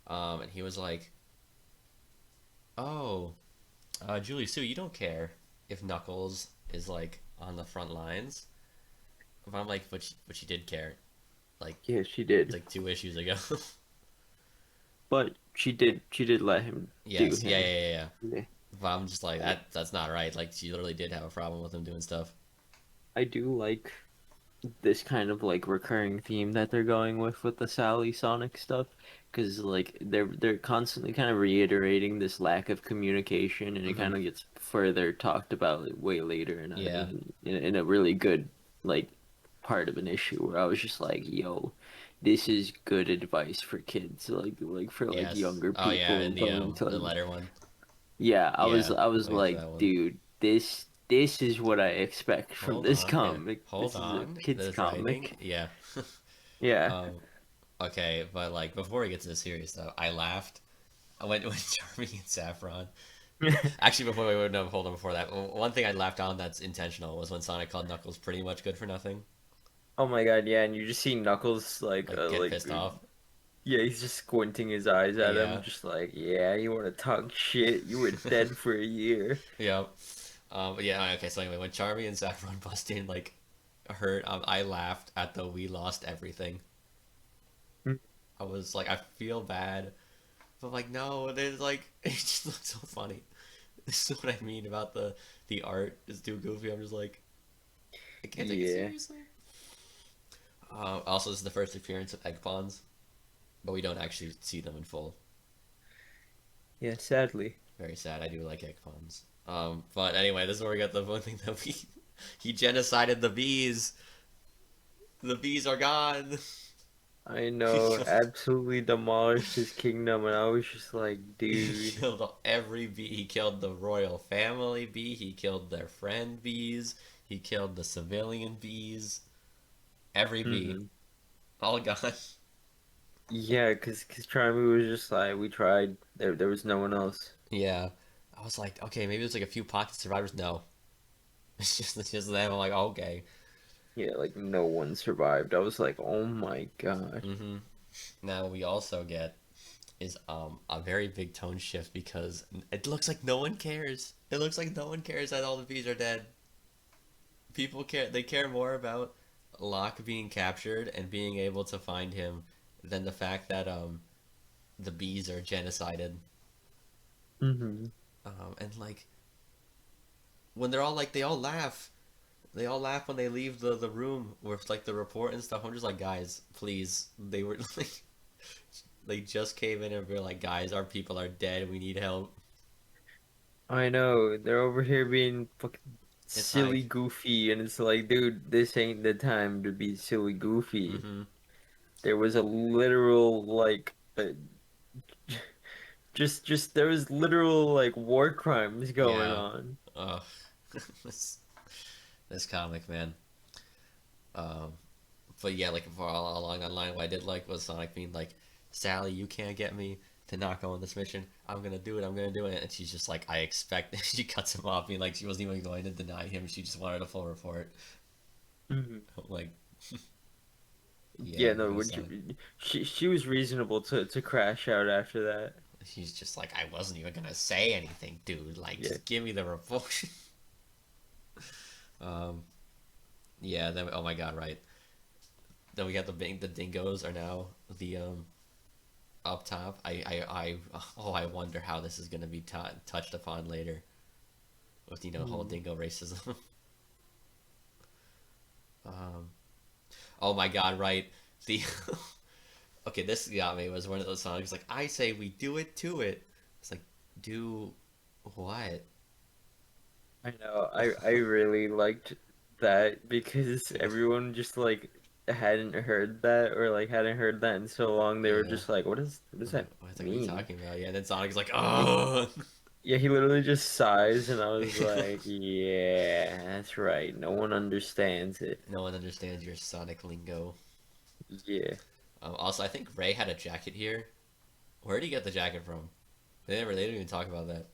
And he was like, "Oh, Julie Sue, you don't care if Knuckles is like on the front lines." But I'm like, but she did care, like Yeah, she did. like 2 issues ago. But she did let him do Yes, him. yeah. Yeah. But I'm just like I, that's not right. Like she literally did have a problem with him doing stuff. I do like this kind of like recurring theme that they're going with the Sally Sonic stuff because like they're constantly kind of reiterating this lack of communication and it Hmm. kind of gets further talked about way later Yeah, in a really good like part of an issue where I was just like yo this is good advice for kids like for like yes. younger Oh yeah, people in going to the letter one. yeah, Yeah, I was wait for like, that one. dude, this is what I expect from Hold this on, comic. hold This is a on. kid's This writing, comic. yeah. Yeah. um, okay, but like before we get to the serious stuff, I laughed. I went when Charmy and Saffron. Actually, before we would have hold on before that. One thing I laughed on that's intentional was when Sonic called Knuckles pretty much good for nothing. Oh my God, yeah, and you just see Knuckles Like get pissed off. yeah, he's just squinting his eyes at him, Yeah, just like, yeah, you want to talk shit? You were dead for a year. yeah. But yeah. Okay. So anyway, when Charmy and Saffron bust in, like hurt, I laughed at the "we lost everything." I was like, I feel bad, but like, no, there's like, it just looks so funny. This is what I mean about the art is too goofy. I'm just like, I can't take it Yeah, seriously. Also, this is the first appearance of egg pawns, but we don't actually see them in full. yeah, sadly. Very sad. I do like egg pawns. But anyway, this is where we got the one thing that we he genocided the bees. The bees are gone. I He know, killed, absolutely demolished his kingdom, and I was just like, he dude. killed every bee. He killed the royal family bee. He killed their friend bees. He killed the civilian bees. Every bee. Hmm. All gone. Yeah, cause Charmy was just like, we tried. There was no one else. Yeah. I was like, okay, maybe there's like a few pocket survivors. No. It's just them. I'm like, okay. Yeah, like no one survived. I was like, oh my God. Mm-hmm. Now we also get is a very big tone shift because it looks like no one cares. It looks like no one cares that all the bees are dead. People care. They care more about Locke being captured and being able to find him than the fact that the bees are genocided. Hmm. And like when they're all like they all laugh. They all laugh when they leave the room with like the report and stuff. I'm just like, guys, please. They were like they just came in and were like, guys, our people are dead. We need help. I know they're over here being fucking It's silly, like, goofy, and it's like, dude, this ain't the time to be silly, goofy. mm-hmm. There was a literal like, just there was literal like war crimes going Yeah. on. Ugh. this comic, man. Um, but yeah, like for all along that line, what I did like was Sonic being like, "Sally, you can't get me to not go on this mission. I'm gonna do it. I'm gonna do it." And she's just like, "I expect." She cuts him off, being like, she wasn't even going to deny him. She just wanted a full report. Hmm. I'm like, Yeah, yeah, no, go would Sonic. she was reasonable to crash out after that. She's just like, I wasn't even gonna say anything, dude. Like, Yeah. just give me the report. um, yeah. Then, oh my god, right. Then we got the dingoes are now the up top. Oh, I wonder how this is gonna be touched upon later with whole Hmm. dingo racism. um, oh my god, right. The okay, this got me was one of those songs like I say we do it to it. It's like do what? I know. I really liked that because everyone just like hadn't heard that or like hadn't heard that in so long. They were Yeah. just like, what does that It's like, what are you mean? talking about? Yeah, and then Sonic's like, He, oh. yeah, he literally just sighs, and I was like, yeah, that's right. No one understands it. No one understands your Sonic lingo. Yeah. Also, I think Ray had a jacket here. Where did he get the jacket from? They didn't even talk about that.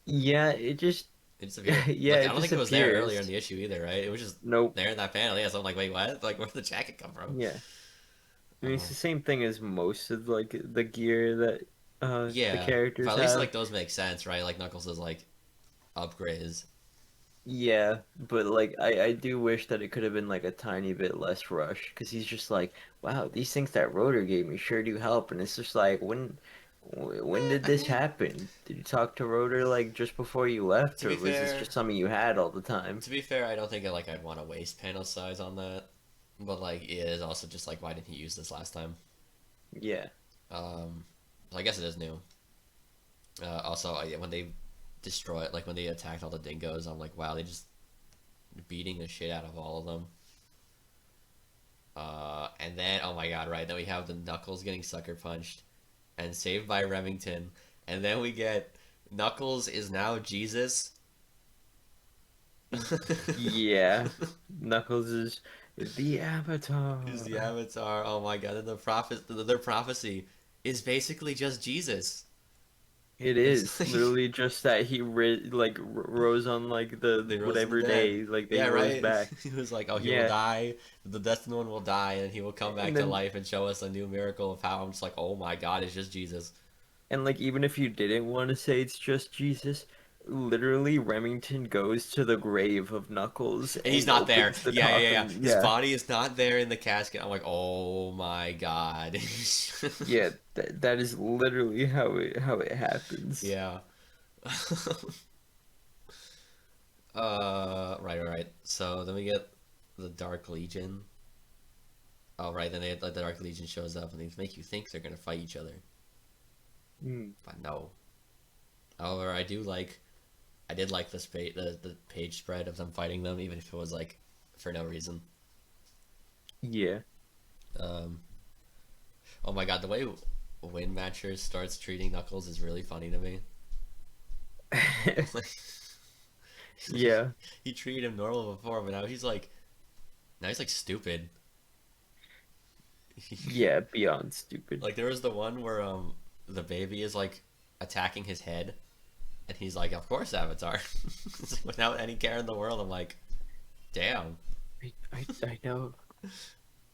Yeah, it just It disappeared. yeah, Like I it don't think it was there earlier in disappears. the issue either, right? It was just Nope. there in that panel. Yeah, so I'm like, wait, what? Like, where'd the jacket come from? Yeah. I mean, it's Um, the same thing as most of like the gear that the yeah, but characters at least have. like those make sense, right? Like Knuckles is like upgrades. Yeah, but like I do wish that it could have been like a tiny bit less rush because he's just like, wow, these things that Rotor gave me sure do help, and it's just like when did I this mean, happen? Did you talk to Rotor like just before you left, to or be was this fair, just something you had all the time? I don't think I'd want to waste panel size on that. But like, it is also just like, why didn't he use this last time? Yeah. Um, so I guess it is new. Also, when they destroy it, like when they attacked all the dingoes, I'm like, wow, they just beating the shit out of all of them. And then, oh my god, right, then we have the Knuckles getting sucker punched and saved by Remington, and then we get Knuckles is now Jesus. Yeah. Knuckles is the Is the Avatar. Avatar? Oh my god! And their prophecy is basically just Jesus. It It's is like literally just that he rose on like the they rose from the whatever dead. day, like they Yeah, rose right. back. He was like, "Oh, he will Yeah, die. The destined one will die, and he will come back and to then life and show us a new miracle of power." I'm just like, "Oh my God, it's just Jesus." and like even if you didn't want to say it's just Jesus, literally Remington goes to the grave of Knuckles And he's and not there. opens the Yeah, yeah, yeah. coffin. His Yeah, body is not there in the casket. I'm like, "Oh my God." yeah, that is literally how it happens. Yeah. Right, right, right. So then we get the Dark Legion. Oh, right. Then like the Dark Legion shows up and they make you think they're gonna fight each other, Hmm. but no. However, I did like the page spread of them fighting them, even if it was like for no reason. Yeah. Um, oh my god, the way Wind Matcher starts treating Knuckles is really funny to me. Like, Yeah. he treated him normal before, but now he's like stupid. Yeah, beyond stupid. Like there was the one where the baby is like attacking his head, and he's like, "Of course, Avatar," without any care in the world. I'm like, "Damn." I know.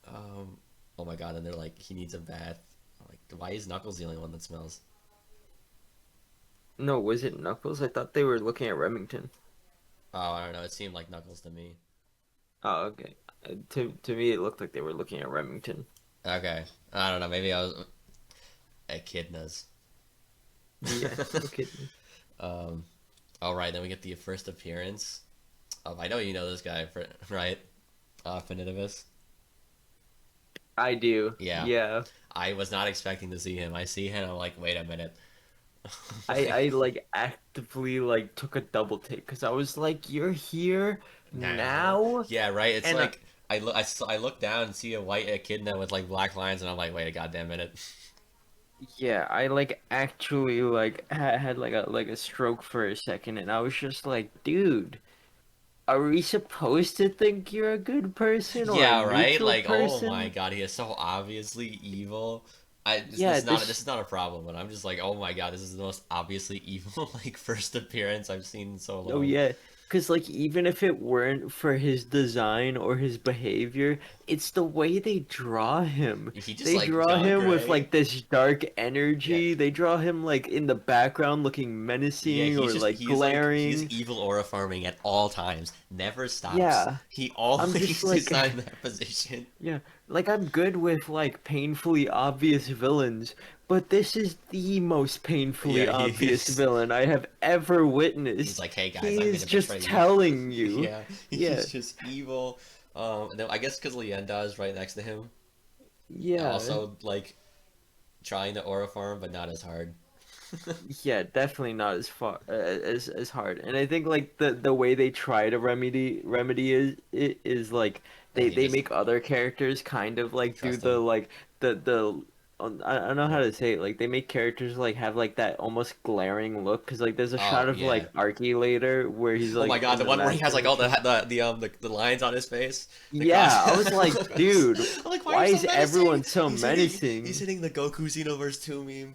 Um, oh my god, and they're like, he needs a bath. I'm like, why is Knuckles the only one that smells? No, was it Knuckles? I thought they were looking at Remington. Oh, I don't know. It seemed like Knuckles to me. Oh, okay. To me, it looked like they were looking at Remington. Okay, I don't know. Maybe I was echidnas. Yeah, okay. um, all right, then we get the first appearance of. I know you know this guy, right? Finitivis. I do. Yeah, Yeah. I was not expecting to see him. I see him. I'm like, wait a minute. I Like, like actively like took a double take because I was like, "You're here now? now?" Yeah, right. It's And like I look down and see a white echidna with like black lines, and I'm like, wait a goddamn minute. yeah, I like actually like had like a stroke for a second, and I was just like, "Dude." are we supposed to think you're a good person or a Yeah, right? neutral Like, oh my person? god, he is so obviously evil. This Yeah, is not this this. is not a problem, but I'm just like, oh my god, this is the most obviously evil like first appearance I've seen in so Oh long. yeah, because like even if it weren't for his design or his behavior, it's the way they draw him. He just They like draw done him with gray. like this dark Yeah, energy. They draw him like in the background looking yeah, menacing or like he's glaring. evil aura farming at all times, never stops. Yeah, He I'm just always like is in that position. yeah, like I'm good with like painfully obvious villains, but this is the most painfully Yeah, obvious villain I have ever he's witnessed. like, hey guys, He I'm is gonna betray just you. telling you. Yeah, Yeah, he's just evil. And then I guess because Leyenda is right next to him, yeah. also like trying to aura farm, but not as hard. Yeah, definitely not as far as hard. And I think like the way they try to remedy is like And he they just make other characters kind of like do trust the him. like the I don't know how Yeah. to say it. Like they make characters like have like that almost glaring look because like there's a shot Oh of yeah. like Arky later where he's Oh my like god, in the the one where he has master like all machine. the lines on his face, the Yeah, I was like, cosmos. dude, I'm like, why are why you so is menacing? everyone so He's menacing? hitting the Goku Xenoverse 2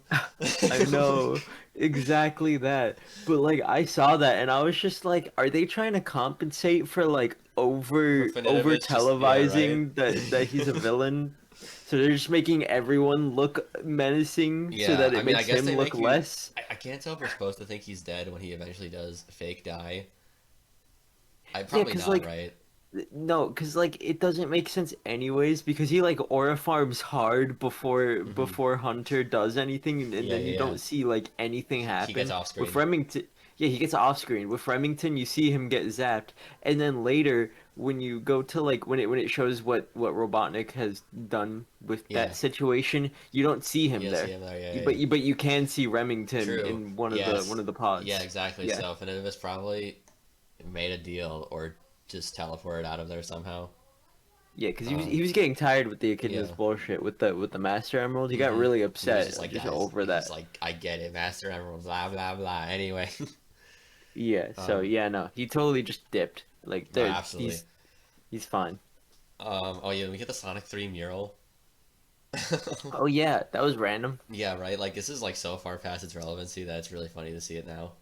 I meme. know exactly that. But like I saw that and I was just like, are they trying to compensate for like over Definitivist just yeah, right? televising that he's a villain? So they're just making everyone look menacing so Yeah, that I it mean, I makes guess him they look make you. less. I can't tell if we're supposed to think he's dead when he eventually does fake die. I Yeah, probably 'cause not, like right? no, because like it doesn't make sense anyways because he like aura farms hard Hmm. before Hunter does anything and Yeah, then yeah, you yeah. don't see like anything He gets happen. off With screen. Remington, yeah, he gets off screen. With Remington, you see him get zapped, and then later when you go to like when it shows what Robotnik has done with Yeah, that situation, you don't see you him don't see there. him there. Yeah, You, yeah, but yeah. you can see Remington True. in one Yes. of the Yeah, pods. exactly. Yeah. So Definitivist probably made a deal or just teleported out of there somehow. Yeah, because Um, he was getting tired with the Echidna's yeah. bullshit with the Master Emerald. He got Hmm. really He was just upset like, just guys, over he's that. like, I get it, Master Emerald, blah blah blah. Anyway, Yeah, so um, yeah, no, he totally just dipped. Like no, there, absolutely. he's fine. Oh yeah, we get the Sonic 3 mural. Oh yeah, that was random. Yeah, right. Like this is like so far past its relevancy that it's really funny to see it now.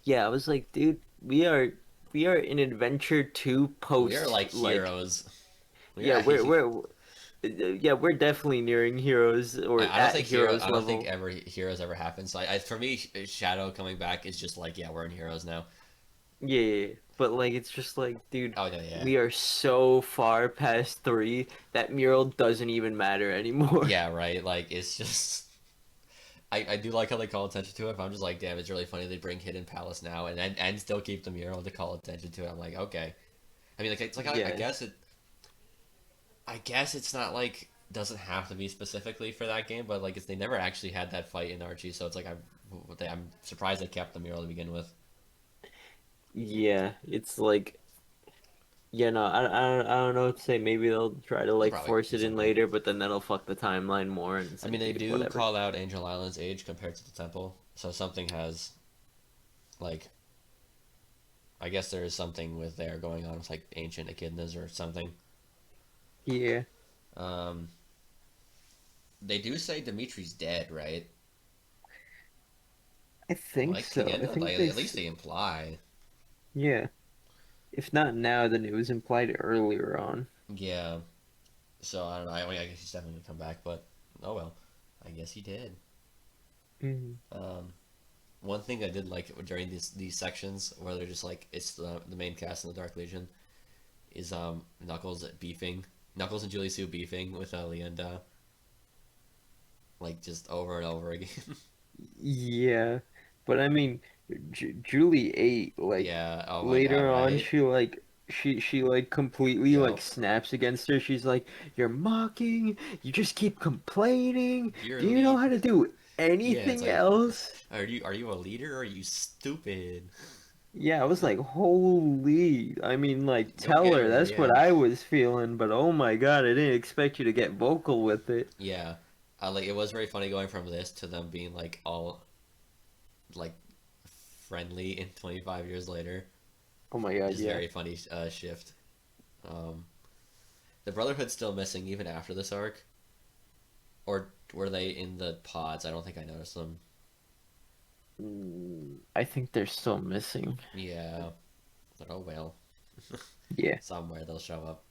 Yeah, I was like, dude, we are in Adventure 2 We are post like like heroes. We yeah, are. yeah, we're definitely nearing heroes or I don't at think hero. heroes I don't think level. ever heroes ever happen. So for me, Shadow coming back is just like, yeah, we're in heroes now. Yeah, yeah, yeah. But like it's just like, dude, Oh no, yeah, we are so far past 3 that mural doesn't even matter anymore. yeah, right. Like it's just. I do like how they call attention to it. But I'm just like, damn, it's really funny they bring Hidden Palace now and still keep the mural to call attention to it. I'm like, okay. I mean, like it's like I Yeah. guess it. I guess it's not like doesn't have to be specifically for that game, but like it's they never actually had that fight in Archie, so it's like I'm surprised they kept the mural to begin with. Yeah, it's like yeah, no, I don't know what to say. Maybe they'll try to They'll like probably force do it in something. later, but then that'll fuck the timeline more, and it's I mean, like, they dude, do whatever. call out Angel Island's age compared to the temple, so something has like I guess there is something with there going on with like ancient echidnas or something. Yeah, Um, they do say Dimitri's dead, right? I think Like so. I think at least they imply. yeah. If not now, then it was implied earlier on. Yeah. So I don't know. I mean, I guess he's definitely gonna come back, but oh well. I guess he did. Mm. Um, one thing I did like during these sections where they're just like it's the main cast in the Dark Legion is Knuckles and Julie Sue beefing with Leanda like just over and over again. Yeah, but I mean, Julie ate like Yeah. Oh my God. later on. Right. She like completely like Yep. snaps against her. She's like, "You're mocking. You just keep complaining. You're Do you know lead. how to do Yeah. It's anything like, else?" are you a leader or are you stupid? Yeah, I was like, "Holy!" I mean, like, Go tell get her. her. That's what Yeah. I was feeling. But oh my God, I didn't expect you to get vocal with it. Yeah. Like it was very funny going from this to them being like all like friendly in 25 years later. Oh my which god, is a yeah. very funny shift. Um, the Brotherhood's still missing even after this arc, or were they in the pods? I don't think I noticed them. I think they're still missing. Yeah, but oh well, Yeah. somewhere they'll show up.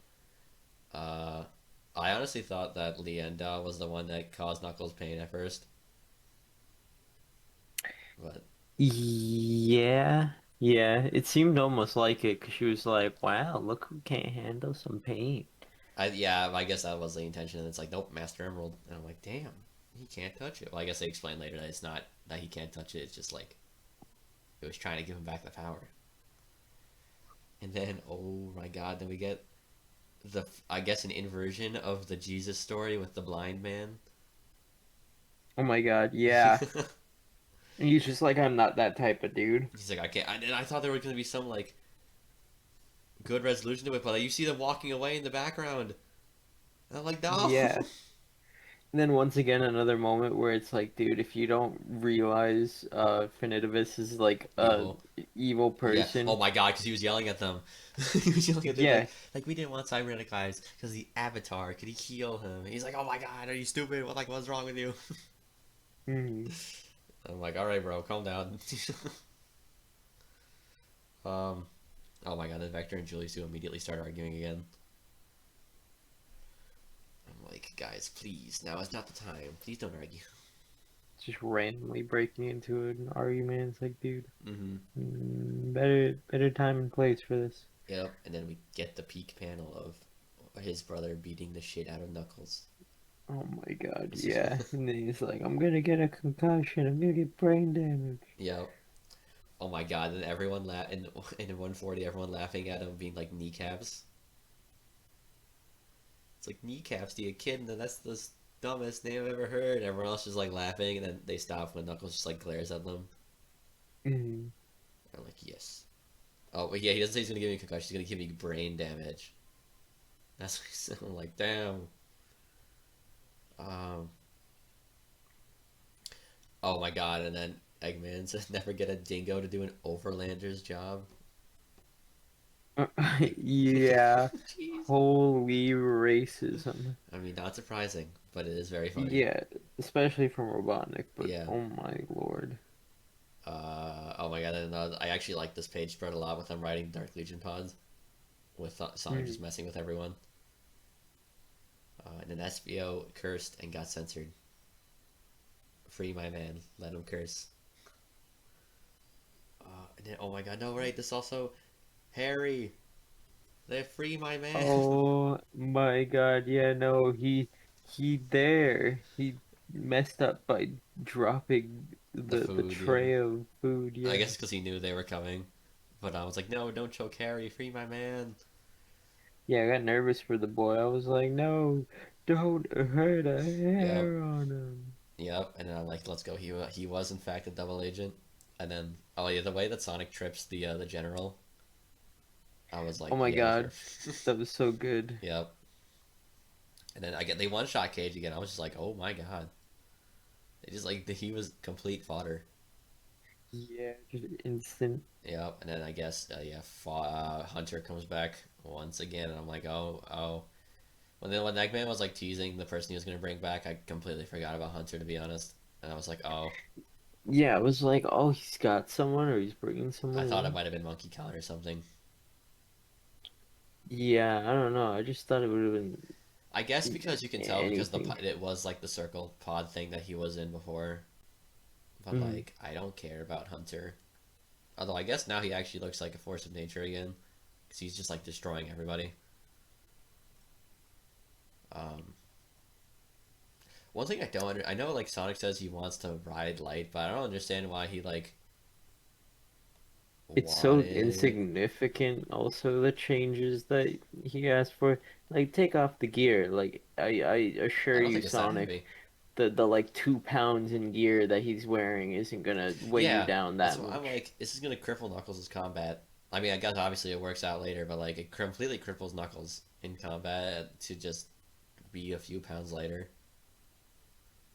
Uh, I honestly thought that Leenda was the one that caused Knuckles pain at first, but Yeah. Yeah. It seemed almost like it because she was like, wow, look who can't handle some pain. yeah, I guess that was the intention. And it's like, nope, Master Emerald, and I'm like, damn, he can't touch it. Well, I guess they explained later that it's not that he can't touch it. It's just like it was trying to give him back the power. And then, oh my God, then we get the I guess an inversion of the Jesus story with the blind man. Oh my god, yeah. And he's just like, I'm not that type of dude. He's like, I can't. And I thought there was gonna be some like good resolution to it, but like, you see them walking away in the background. And I'm like, no. Yeah. And then once again, another moment where it's like, dude, if you don't realize Finitibus is like a Evil. evil Yeah. Oh person, my God, because he was yelling at them. He was yelling at them yeah. like we didn't want cybernetic eyes because the Avatar could he heal him? He's like, oh my God, are you stupid? What's wrong with you? Mhm. I'm like, all right, bro, calm down. um, oh my God, then Vector and Julius do immediately start arguing again. I'm like, guys, please, now is not the time. Please don't argue. Just randomly breaking into an argument. It's like, dude, Mm-hmm. better time and place for this. Yep. And then we get the peak panel of his brother beating the shit out of Knuckles. Oh my god, yeah. And then he's like, I'm gonna get a concussion. I'm gonna get brain damage. Yep. Oh my God! And everyone in 140, everyone laughing at him being like kneecaps. It's like kneecaps to a kid, and then that's the dumbest name I've ever heard. Everyone else is like laughing, and then they stop when Knuckles just like glares at them. Mhm. I'm like, yes. Oh, but yeah, he doesn't say he's gonna give me a concussion. He's gonna give me brain damage. That's what he said. I'm like, damn. Um. Oh my God! And then Eggman says never get a dingo to do an overlander's job. Like, Yeah. jeez. Holy racism. I mean, not surprising, but it is very funny. Yeah, especially from Robotnik, but Yeah. oh my lord. Oh my God! And I actually like this page spread a lot with them writing Dark Legion pods with Sonic Mm. just messing with everyone. And then SBO cursed and got censored. Free my man. Let him curse. And then, oh my God! No, right. This also Harry. They free my man. Oh my god, yeah, no, he messed up by dropping The the food. Yeah. tray of food, I yeah. guess because he knew they were coming. But I was like, no, don't choke Harry. Free my man. Yeah, I got nervous for the boy. I was like, no, don't hurt a Yep. hair on him. Yep. And then I'm like, let's go. He was in fact a double agent. And then oh yeah, the way that Sonic trips the general, I was Oh like, my yeah, god, that was so good. yep. And then they one shot Cage again. I was just like, oh my God. They just like he was complete fodder. Yeah, just instant. Yep. And then I guess yeah, Hunter comes back once again, and I'm like, oh. When Eggman was like teasing the person he was gonna bring back, I completely forgot about Hunter to be honest. And I was like, oh, Yeah, it was like, oh, he's got someone or he's bringing I someone thought it in. might have been Monkey Count or something. Yeah, I don't know. I just thought it would have been I guess because you can tell because anything. it was like the circle pod thing that he was in before. But Mm. like, I don't care about Hunter. Although I guess now he actually looks like a force of nature again, because he's just like destroying everybody. Um, one thing I know like Sonic says he wants to ride light, but I don't understand why he like It's so wanted. insignificant also the changes that he asked for. Like take off the gear. Like I I assure don't you, think it's that Sonic, heavy. the like 2 pounds in gear that he's wearing isn't gonna weigh you Yeah, down that's that why I'm much. like, this is gonna cripple Knuckles' combat. I mean, I guess obviously it works out later, but like it completely cripples Knuckles in combat to just be a few pounds lighter.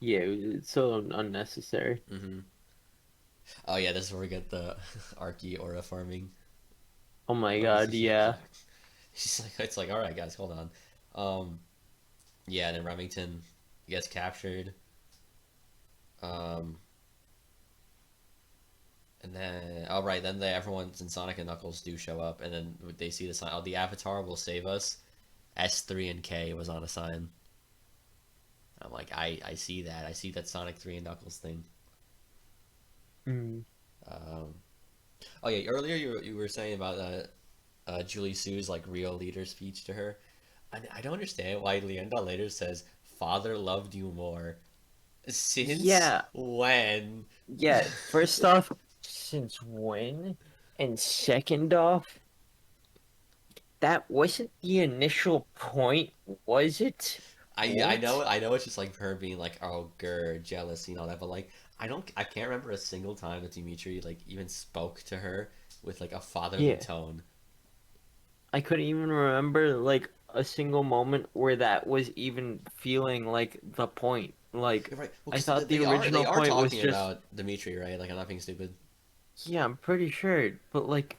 Yeah, it's so unnecessary. Mm-hmm. Oh yeah, this is where we get the Archie aura farming. Oh my Oh, God, yeah. yeah. She's like, it's like, all right, guys, hold on. Yeah, and then Remington gets captured. Um, and then, oh right, then everyone's in Sonic and Knuckles do show up, and then they see the sign. Oh, the Avatar will save us. S3 and K was on a sign. I'm like, I see that. I see that Sonic 3 and Knuckles thing. Mm. Um, oh yeah, earlier you were saying about Julie Sue's like real leader speech to her. I don't understand why Leander later says "Father loved you more." Since Yeah, when? yeah. First off, since when? And second off, that wasn't the initial point, was it? I know What? it's just like her being like, oh, grr, jealous, all that, but like I can't remember a single time that Dimitri like even spoke to her with like a fatherly Yeah. tone. I couldn't even remember like a single moment where that was even feeling like the point. Like Right? Well, I because thought the they original are point was talking just, about Dimitri, right? Like I'm not being stupid. yeah, I'm pretty sure, but like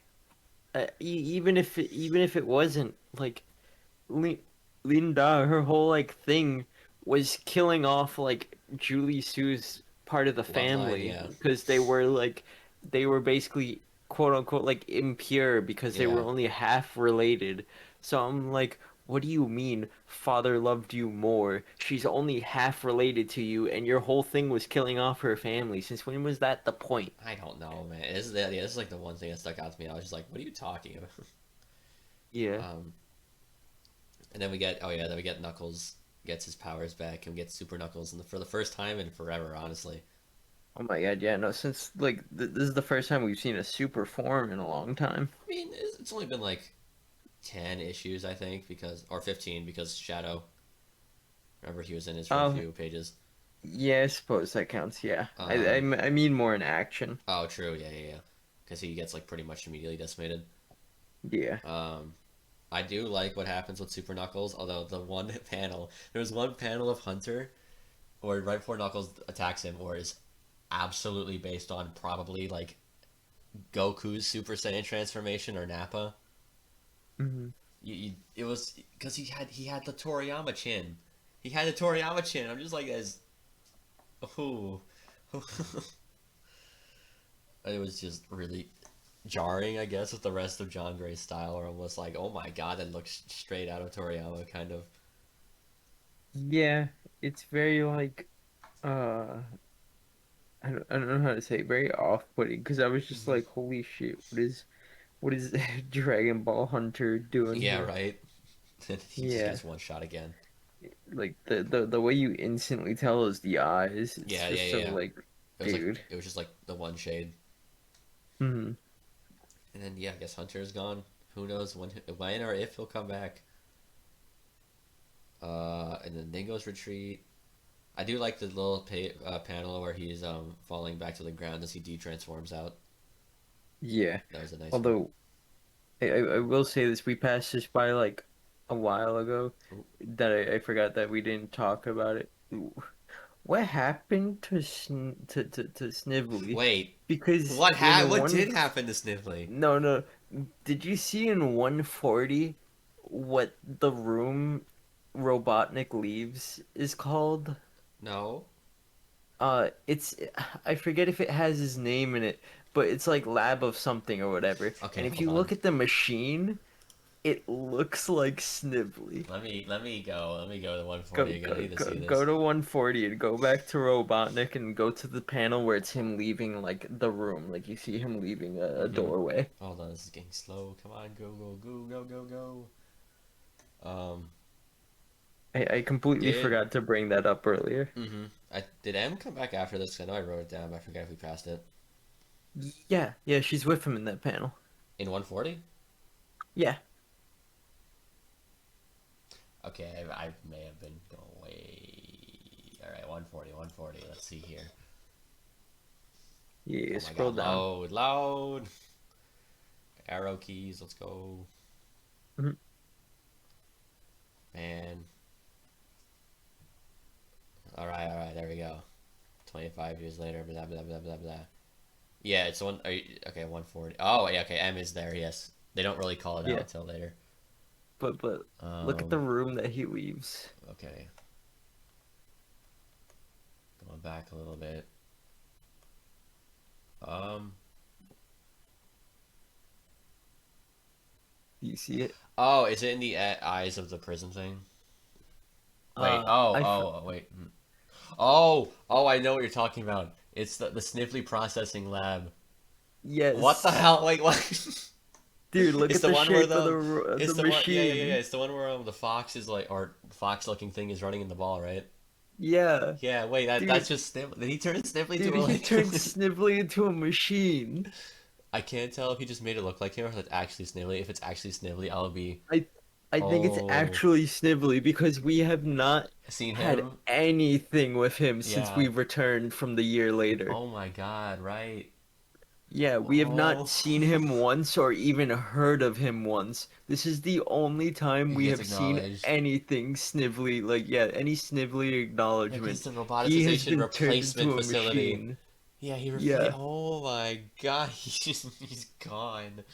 even if it wasn't like Lin- Linda, her whole like thing was killing off like Julie Sue's part of the Bloodline, family yeah, because they were basically quote unquote like impure because they were yeah. only half related. So I'm like, what do you mean father loved you more? She's only half related to you, and your whole thing was killing off her family. Since when was that the point? I don't know, man. This is like the one thing that stuck out to me. I was just like, what are you talking about? Yeah. Um, and then we get, oh yeah, then we get Knuckles gets his powers back, and we get Super Knuckles, and for the first time in forever, honestly. Oh my God, yeah, no, since like th this is the first time we've seen a super form in a long time. I mean, it's only been like 10 issues, I think, because or 15 because Shadow. Remember, he was in his for a Oh, few pages. yeah, I suppose that counts. Yeah, Um, I mean more in action. oh, true, yeah, yeah, yeah, because he gets like pretty much immediately decimated. Yeah. Um, I do like what happens with Super Knuckles, although there was one panel of Hunter where right before Knuckles attacks him, or is absolutely based on probably like Goku's Super Saiyan transformation or Nappa. Hmm. It was because he had the Toriyama chin. He had the Toriyama chin. I'm just like as who, it was just really jarring, I guess, with the rest of John Gray's style, or almost like, oh my god, that looks straight out of Toriyama, kind of. Yeah, it's very like I don't know how to say it, very off-putting because I was just Hmm. like, holy shit, what is Dragon Ball Hunter doing Yeah, here? right. He just Yeah, gets one shot again. like the way you instantly tell is the eyes. It's Yeah, yeah, just yeah, so yeah. like, dude. It was just like the one shade, Hmm. and then yeah, I guess Hunter's gone. Who knows when or if he'll come back. And then Dingo's retreat. I do like the little panel where he's falling back to the ground as he de-transforms out. Yeah. That was a nice one. Although I will say this, we passed this by like a while ago Ooh. that I forgot that we didn't talk about it. What happened to to Snively? Wait, Because in what one did happen to Sniffly? no no, did you see in 140 what the room Robotnik leaves is called? No. It's I forget if it has his name in it, but it's like lab of something or whatever. Okay, And if hold you on. look at the machine, it looks like Snively. Let me go to 140 again. I need to see Go this. to 140 and go back to Robotnik and go to the panel where it's him leaving like the room, like you see him leaving a Mm-hmm. doorway. Hold on, this is getting slow. Come on, go, go, go, go, go, go. Um, I completely did forgot to bring that up earlier. mm-hmm. I did M come back after this? 'Cause I know I wrote it down, but I forgot if we passed it. Yeah, yeah, she's with him in that panel. In 140? Yeah, Okay, I may have been going way. All right, 140, 140. Let's see here. yeah, Oh my scroll God, down. load, load. Arrow keys. Let's go, Mhm. man. All right. There we go. 25 years later. Blah blah blah blah blah blah. Yeah, it's one. Okay, 140. Oh, yeah. Okay, M is there. Yes. They don't really call it out Yeah, until later. but look at the Um, room that he leaves. okay, going back a little bit. Um, Do you see it? oh, is it in the eyes of the prison thing? Wait, I wait. Oh, I know what you're talking about. It's the Sniffly processing lab. What the yes, hell? Wait, what? dude, look It's at the the one where shape of it's the the one, yeah. machine. It's the one where the fox is like, or fox looking thing is running in the ball, right? Yeah, Yeah, wait, that's dude, just Sniffly. Did he turn Sniffly to dude, a he like? turned Snively into a machine. I can't tell if he just made it look like him or if it's actually Sniffly. If it's actually Sniffly, I'll be, I I think it's oh, actually Snively because we have not seen had him? anything with him since Yeah. we returned from the year later. Oh my God, right. Yeah, we have not Oh, seen him once or even heard of him once. This is the only time he we gets have seen acknowledged. anything Snively, like, yeah, any Snively Yeah, because acknowledgement. it's the He has roboticization been turned replacement into a facility. machine. Yeah, Yeah. oh my God, he's gone.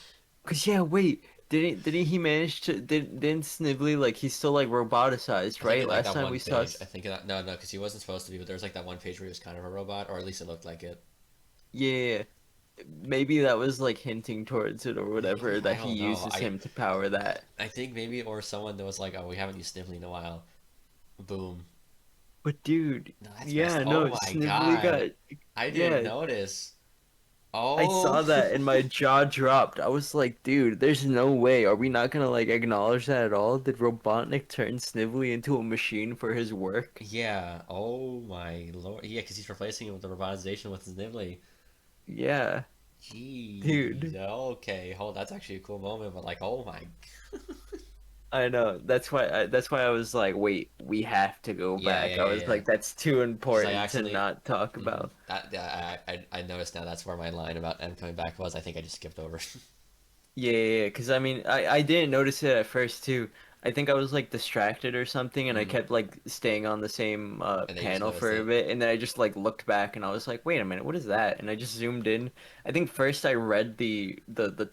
'Cause yeah, wait, didn't he manage to didn't Snively like he's still like roboticized, I think right? in like Last that time one we saw page. I think no, because he wasn't supposed to be. But there was like that one page where he was kind of a robot, or at least it looked like it. yeah, maybe that was like hinting towards it or Maybe whatever I that he don't know. uses him to power that. I think maybe or someone that was like, oh, we haven't used Sniffly in a while. Boom. But dude, No, that's messed. yeah, Oh no, my Snively God, got I didn't yeah, notice. I Oh, saw that and my jaw dropped. I was like, dude, there's no way. Are we not gonna like acknowledge that at all? Did Robotnik turn Snively into a machine for his work? yeah. Oh my Lord. Yeah, because he's replacing it with the robotization with Sniffly. Yeah, Jeez. dude. Okay. Hold. That's actually a cool moment, but like, oh my. I know. That's why I was like, wait, we have to go back. I was Yeah. like, that's too Because I important to actually, not talk about. that yeah, I noticed now that's where my line about M coming back was. I think I just skipped over. Yeah, because I mean, I didn't notice it at first too. I think I was like distracted or something, and I Mm. kept like staying on the same And then you just panel noticed for a it. bit, and then I just like looked back, and I was like, wait a minute, what is that? And I just zoomed in. I think first I read the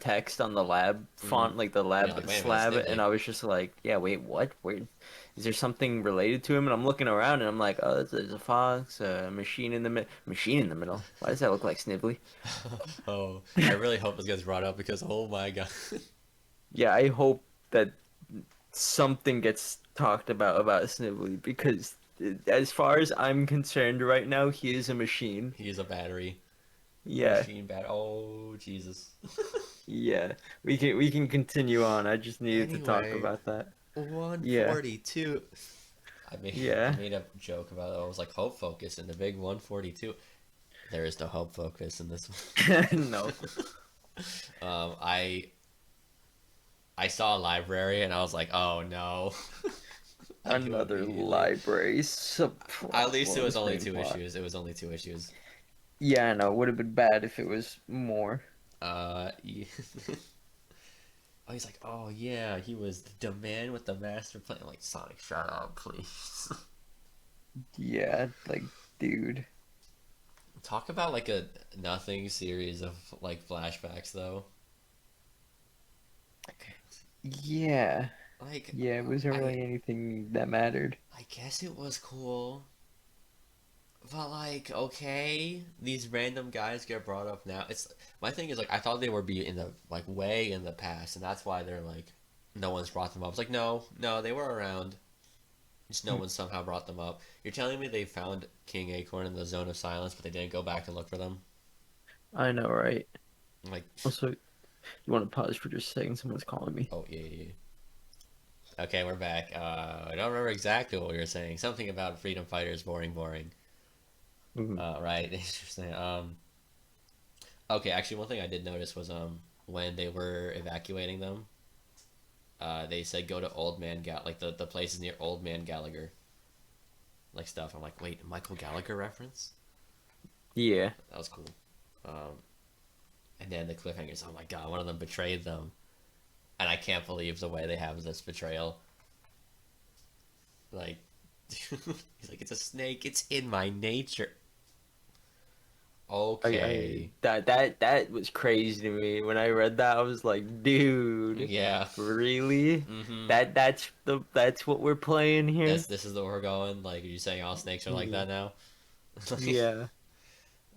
text on the lab Mm. font, like the And you're lab like, wait a minute, slab, and Sniffly. I was just like, yeah, wait, what? Wait, is there something related to him? And I'm looking around, and I'm like, oh, there's a fox, a machine in the middle. Why does that look like Snibbly? Oh, I really hope this gets brought up because oh my God. Yeah, I hope that something gets talked about Snively because as far as I'm concerned right now, he is a machine. He is a battery. Yeah, Machine bat. Oh, Jesus. yeah. We can continue on. I just needed to talk Anyway, about that. Yeah, 142. I yeah. made a joke about it. I was like hope focus in the big 142. There is no hope focus in this No, one. I saw a library and I was like, oh no. I knew another immediately. library At least it was problems only main two plot. issues. It was only two issues. Yeah, I know. Would have been bad if it was more. Yeah. Oh, he's like, oh yeah, he was the man with the master plan. I'm like, Sonic, shut up, please. Yeah, like, dude. Talk about like a nothing series of like flashbacks though. Yeah, Like, yeah. It wasn't I really anything that mattered. I guess it was cool, but like, okay, these random guys get brought up now. It's my thing is like I thought they would be in the like way in the past, and that's why they're like no one's brought them up. It's like no, they were around. Just no one somehow brought them up. You're telling me they found King Acorn in the Zone of Silence, but they didn't go back and look for them? I know, right? Like, Also, you want to pause for just a second? Someone's calling me. oh yeah. Okay, we're back. I don't remember exactly what we were saying. Something about freedom fighters, boring. Mhm. Right, interesting. Okay, actually, one thing I did notice was when they were evacuating them, they said go to Old Man like the places near Old Man Gallagher, like stuff. I'm like, wait, Michael Gallagher reference? Yeah, That was cool. Um, and then the cliffhangers. Oh my god, one of them betrayed them, and I can't believe the way they have this betrayal. Like, he's like, it's a snake. It's in my nature. Oh Okay. That was crazy to me. When I read that, I was like, dude, Yeah. really? Mm-hmm. That's what we're playing here? This is the way we're going. Like, are you saying all snakes are like Yeah. that now? Like, Yeah.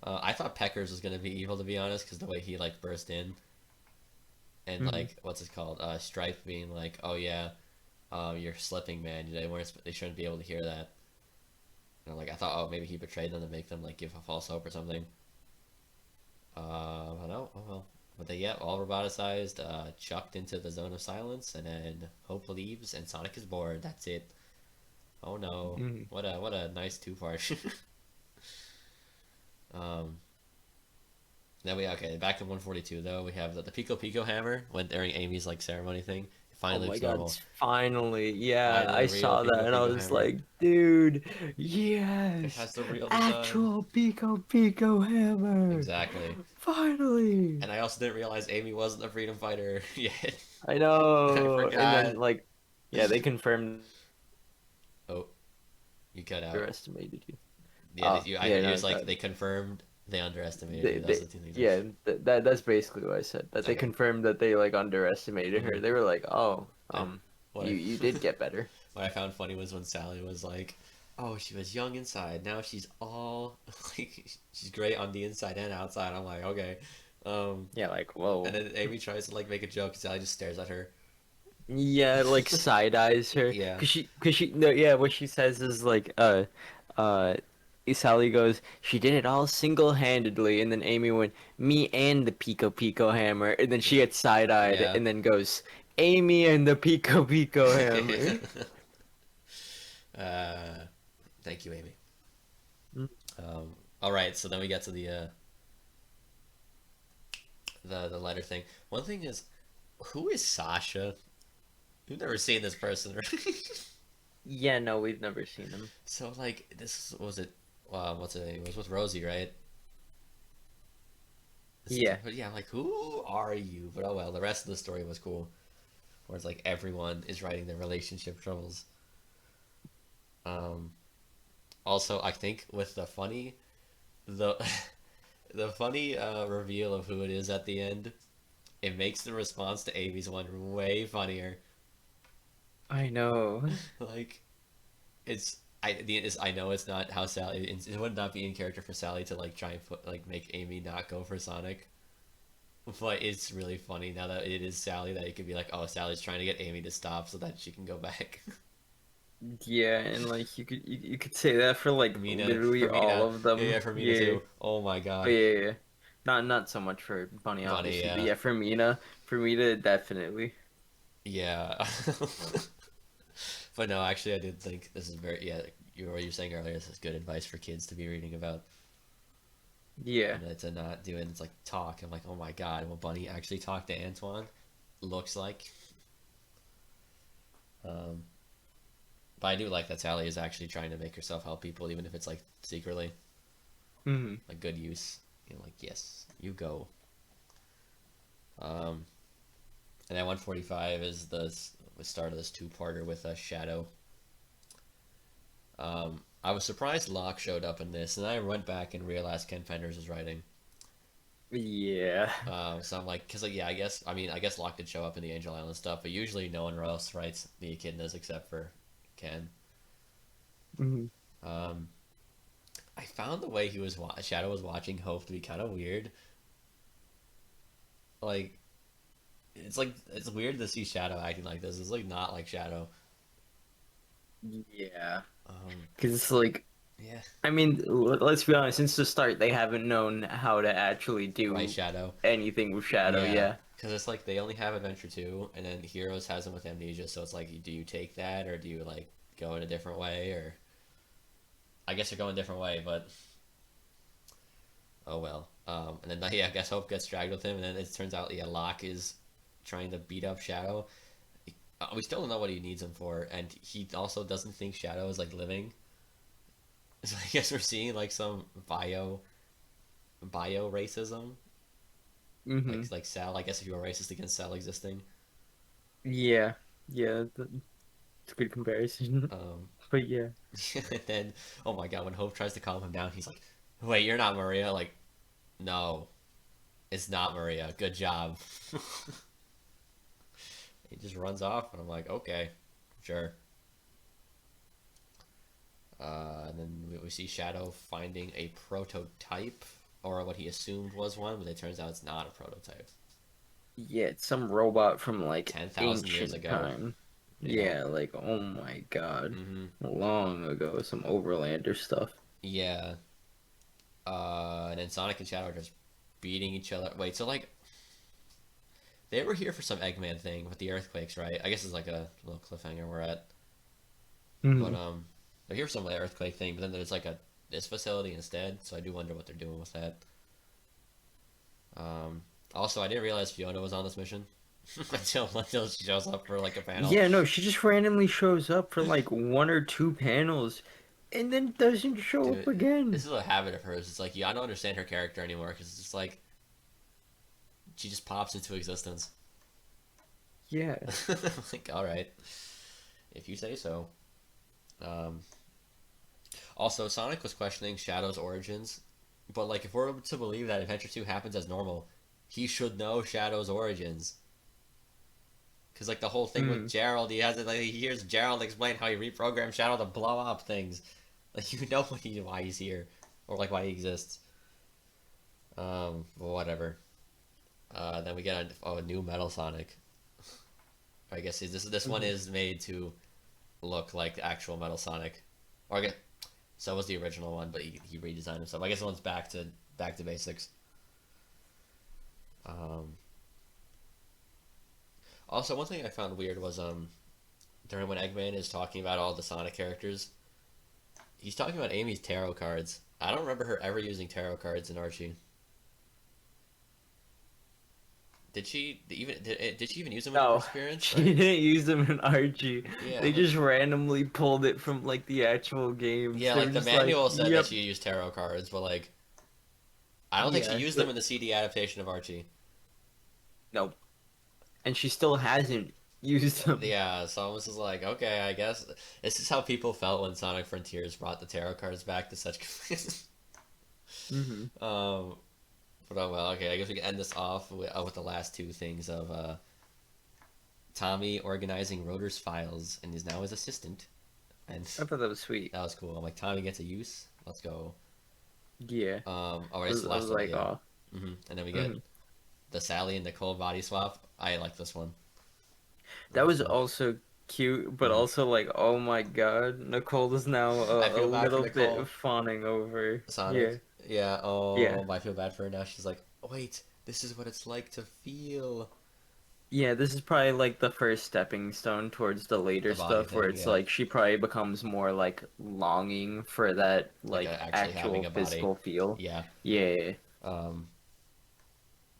I thought Peckers was gonna be evil to be honest, because the way he like burst in and Mhm. like what's it called? Stripe being like, oh yeah, you're slipping, man. They shouldn't be able to hear that. Like I thought, oh maybe he betrayed them to make them like give a false hope or something. But no, oh well. But they get all roboticized, chucked into the zone of silence, and then Hope leaves, and Sonic is bored. That's it. Oh no, Mhm. what a nice two part. um, Then we okay back to 142 though. We have the Pico Pico hammer when during Amy's like ceremony thing. It Oh finally my looks God, normal. finally. Yeah, Finally, I a real saw Pico that and I Pico was hammer. like, dude, It yes. has the real design. Actual Pico Pico hammer. Exactly. Finally. And I also didn't realize Amy wasn't a freedom fighter yet. I I know. And then forgot. like yeah, they confirmed Oh, you cut out. underestimated you. Yeah, Oh, you. yeah, It no, was like they confirmed they underestimated you. That's they the two things. yeah, that's basically what I said. That they Okay. confirmed that they like underestimated Mm-hmm. her. They were like, "Oh, And what you I did get better." what I found funny was when Sally was like, "Oh, she was young inside. Now she's all like she's great on the inside and outside." I'm like, okay. Um, Yeah, like, and whoa. then Amy tries to like make a joke, and Sally just stares at her. Yeah, like side eyes her, Yeah. cause she, no, yeah, what she says is like, uh, Sally goes, she did it all single-handedly, and then Amy went, me and the Pico Pico hammer, and then she gets side-eyed, Yeah. and then goes, Amy and the Pico Pico hammer. uh, Thank you, Amy. Mm. All right, so then we get to the letter thing. One thing is, who is Sasha? You've never seen this person, right? Yeah, no, we've never seen him. So like this was it. What's it name? It was with Rosie, right? Yeah. But yeah, I'm like, who are you? But oh well, the rest of the story was cool. Where it's like everyone is writing their relationship troubles. Um, Also, I think with the the funny reveal of who it is at the end, it makes the response to Amy's one way funnier. I know. Like I know it's not how Sally it would not be in character for Sally to like try and put like make Amy not go for Sonic. But it's really funny now that it is Sally that it could be like, oh, Sally's trying to get Amy to stop so that she can go back. Yeah, and like you could say that for like literally For all Mina, of yeah, them. yeah, for Mina Yeah. too. Oh my Oh god, yeah, yeah, yeah. Not so much for Bunny, Bunny, obviously, but yeah, yeah, for Mina, definitely. yeah. But no, actually, I did think this is very yeah. You were saying earlier. This is good advice for kids to be reading about, Yeah. and to not do it. It's like talk. I'm like, oh my god, will Bunny actually talk to Antoine? Looks like. Um, but I do like that Sally is actually trying to make herself help people, even if it's like secretly, Hmm. like good use. Like yes, you go. Um, and then 145 is the start of this two-parter with a Shadow. I was surprised Locke showed up in this, and I went back and realized Ken Penders was writing. Yeah. So I'm like, because like, yeah, I guess Locke did show up in the Angel Island stuff, but usually no one else writes the echidnas except for Ken. Hmm. Um, I found the way Shadow was watching Hope to be kind of weird. Like, it's weird to see Shadow acting like this. It's like not like Shadow. Yeah. Um, Because it's like, yeah, I mean, let's be honest, since the start, they haven't known how to actually right, do Shadow. anything with Shadow, Yeah, yeah. because it's like they only have Adventure 2, and then Heroes has them with Amnesia, so it's like, do you take that, or do you, like, go in a different way, or... I guess you're going a different way, but... Oh well. And then, yeah, I guess Hope gets dragged with him, and then it turns out, yeah, Locke is trying to beat up Shadow. We still don't know what he needs him for, and he also doesn't think Shadow is, like, living. So I guess we're seeing, like, some bio racism. Hmm. Like Sal, I guess if you were racist against Sal existing. Yeah. Yeah, it's a good comparison. Um, But yeah. and then, oh my god, when Hope tries to calm him down, he's like, "Wait, you're not Maria." Like, No, it's not Maria. Good job. He just runs off, and I'm like, okay, sure. And then we see Shadow finding a prototype, or what he assumed was one, but it turns out it's not a prototype. Yeah, it's some robot from like 10,000 years ancient ago. time. Yeah. Yeah, like oh my God. Mm-hmm. Long ago, some overlander stuff. Yeah. And then Sonic and Shadow are just beating each other. Wait, so like they were here for some Eggman thing with the earthquakes, right? I guess it's like a little cliffhanger we're at. But Mhm. they're here for some earthquake thing, but then there's like a this facility instead. So I do wonder what they're doing with that. Um, Also, I didn't realize Fiona was on this mission until she shows up for like a panel. Yeah, no, she just randomly shows up for like one or two panels and then doesn't show up Dude, this again. is a habit of hers. It's like, yeah, I don't understand her character anymore because it's just like she just pops into existence. Yeah. Like, all right, if you say so. Um, Also, Sonic was questioning Shadow's origins, but like, if we're to believe that Adventure 2 happens as normal, he should know Shadow's origins. Because like the whole thing with Mm. Gerald, he has it like he hears Gerald explain how he reprogrammed Shadow to blow up things. Like you know why he's here, or like why he exists. Whatever. Then we get a new Metal Sonic. I guess this one Mhm. is made to look like the actual Metal Sonic, or I guess so was the original one, but he redesigned himself. I guess the one's back to basics. Um, Also, one thing I found weird was during when Eggman is talking about all the Sonic characters, he's talking about Amy's tarot cards. I don't remember her ever using tarot cards in Archie. Did she even use them in the No, first appearance? she didn't use them in Archie. Yeah, They just randomly pulled it from like the actual games. yeah. They were Like the just like, manual said that yep, she used tarot cards, but like I don't think she yeah, used them in the CD adaptation of Archie. nope. And she still hasn't used them. Yeah, so I was just like, okay, I guess this is how people felt when Sonic Frontiers brought the tarot cards back to such. Hmm. um, but oh well, okay. I guess we can end this off with the last two things of Tommy organizing Rotor's files and is now his assistant, and I thought that was sweet. that was cool. I'm like, Tommy gets a use. Let's go. Yeah, All right, it's the I was last one, like, yeah. oh, And then we get hmm. the Sally and Nicole body swap. I like this one. That That was was cool. also cute, but hmm also like, oh my God, Nicole is now I a feel bad for little bit Nicole. fawning over. Yeah, Sonic. Yeah. yeah. Oh, I feel bad for her now. She's like, wait, this is what it's like to feel Yeah, this is probably like the first stepping stone towards the later the body stuff where thing. it's Yeah, like she probably becomes more like longing for that like like actually having actual a body. physical feel. Yeah. Yeah. Um,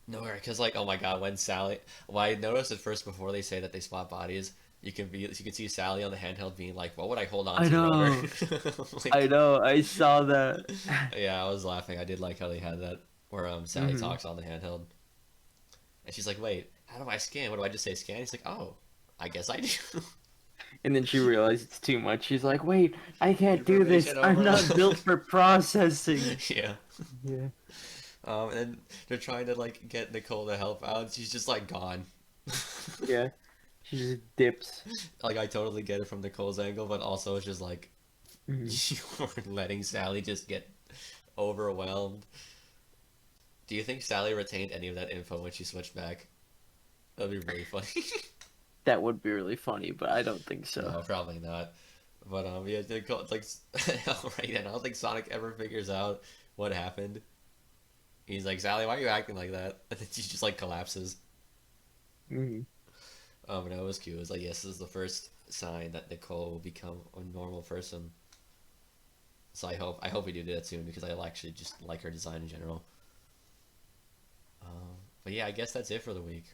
No, because like, oh my God, when Sally, well, I noticed at first before they say that they swap bodies, you can see Sally on the handheld being like, "What would I hold on I to, Rotor?" know. I Like, know. I saw that. yeah, I was laughing. I did like how they had that where Sally Hmm. talks on the handheld, and she's like, "Wait, how do I scan? What do I just say scan?" He's like, "Oh, I guess I do." And then she realized it's too much. She's like, "Wait, I can't do this. Information I'm not built overload. for processing." Yeah. Yeah. And then they're trying to like get Nicole to help out. She's just like gone. Yeah. She just dips. Like I totally get it from Nicole's angle, but also it's just like Hmm. you were letting Sally just get overwhelmed. Do you think Sally retained any of that info when she switched back? That'd be really funny. That would be really funny, but I don't think so. No, probably not. But yeah, Nicole, like, right, and I don't think Sonic ever figures out what happened. He's like, Sally, why are you acting like that? And then she just like collapses. Hmm. But no, it was cute. It was like, yes, this is the first sign that Nicole will become a normal person. So I hope we do that soon because I actually just like her design in general. But yeah, I guess that's it for the week.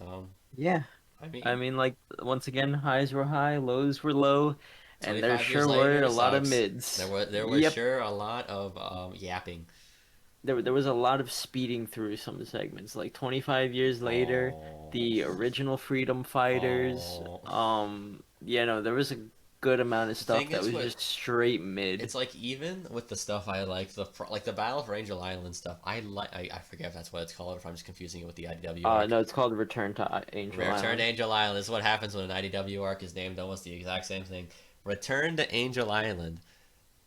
Um, Yeah. I I mean, mean, like, once again, highs were high, lows were low, and there 25 years sure were later a lot of sucks. mids. There was Yep. sure a lot of yapping. There was a lot of speeding through some segments. Like 25 years later, Oh, the original Freedom Fighters. oh, Yeah, no, there was a good amount of The stuff thing that is, was what just straight mid. it's like, even with the stuff I like, the Battle for Angel Island stuff, I forget if that's what it's called, or if I'm just confusing it with the IDW arc. No, it's called Return to Angel Return to Island. Angel Island. This is what happens when an IDW arc is named almost the exact same thing. Return to Angel Island.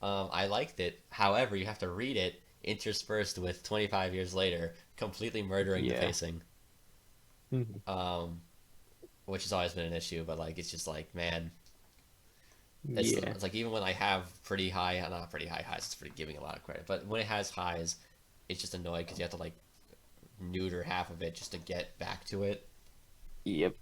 I liked it. However, you have to read it interspersed with 25 years later, completely murdering the Yeah. pacing. Mhm. Um, which has always been an issue, but like, it's just like, man, Yeah. it's like, even when I have pretty high, not pretty high highs, it's pretty giving a lot of credit, but when it has highs, it's just annoying because you have to like neuter half of it just to get back to it. Yep.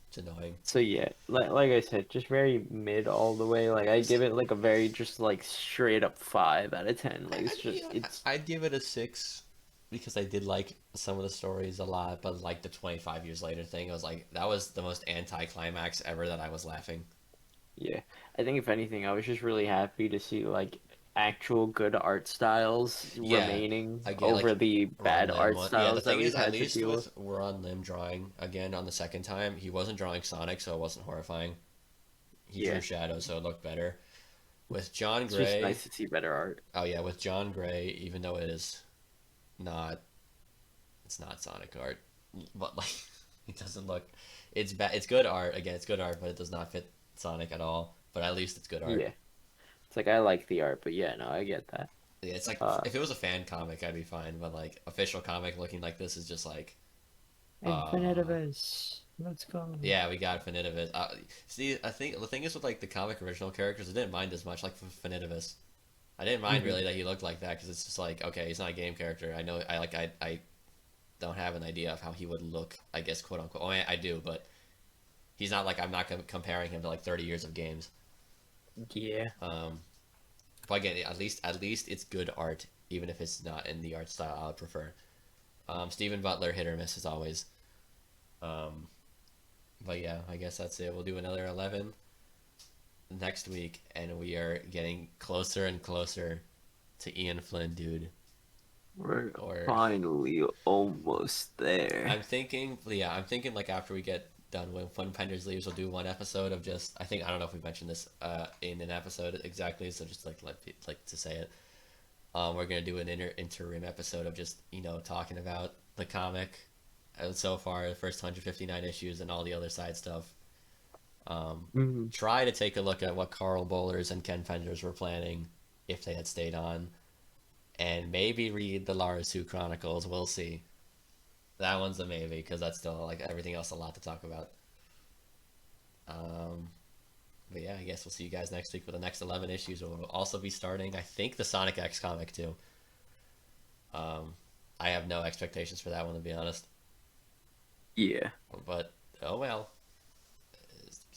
It's annoying. So yeah, like I said, just very mid all the way. Like I give See, it like a very just like straight up 5 out of 10. Like it's I'd be just it's I'd give it a 6 because I did like some of the stories a lot, but like the 25 years later thing, I was like, that was the most anticlimax ever that I was laughing. yeah. I think if anything, I was just really happy to see like actual good art styles Yeah, remaining I get over like the Ron bad Lim art one. Yeah, the styles that thing is, we've at had to least deal with. with Ron Lim drawing again on the second time, he wasn't drawing Sonic, so it wasn't horrifying. He drew Yeah. shadows, so it looked better. With John It's just Gray, nice to see better art. oh yeah, with John Gray, even though not, it's not Sonic art, but like, it doesn't look, it's bad. It's good art. Again, it's good art, but it does not fit Sonic at all. But at least it's good art. Yeah. It's like I like the art, but yeah, no, I get that. Yeah, it's like, Uh if it was a fan comic, I'd be fine. But like, official comic looking like this is just like, uh, Infinitivus. Let's go. yeah, we got Finitivus. See, I think the thing is with like the comic original characters, I didn't mind as much. Like for Finitivus, I didn't mind Hmm. really that he looked like that because it's just like, okay, he's not a game character. I know, I don't have an idea of how he would look. I guess, quote unquote. Oh, I do, but he's not like, I'm not comparing him to like 30 years of games. Yeah. Um, but again, at least it's good art, even if it's not in the art style I would prefer. Stephen Butler, hit or miss as always. Um, but yeah, I guess that's it. We'll do another 11 next week, and we are getting closer and closer to Ian Flynn, dude. We're Or finally almost there. I'm thinking like after we get done when Penders leaves, we'll do one episode of just, I don't know if we mentioned this in an episode exactly, so just like to say it. We're gonna do an interim episode of just, talking about the comic, so far the first 159 issues and all the other side stuff. Hmm. Try to take a look at what Carl Bowlers and Ken Penders were planning if they had stayed on, and maybe read the Lara Sue Chronicles. We'll see. That one's a maybe because that's still, like everything else, a lot to talk about. Um, but yeah, I guess we'll see you guys next week for the next 11 issues. We'll also be starting, I think, the Sonic X comic too. Um, I have no expectations for that one, to be honest. Yeah. But oh well.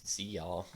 See y'all.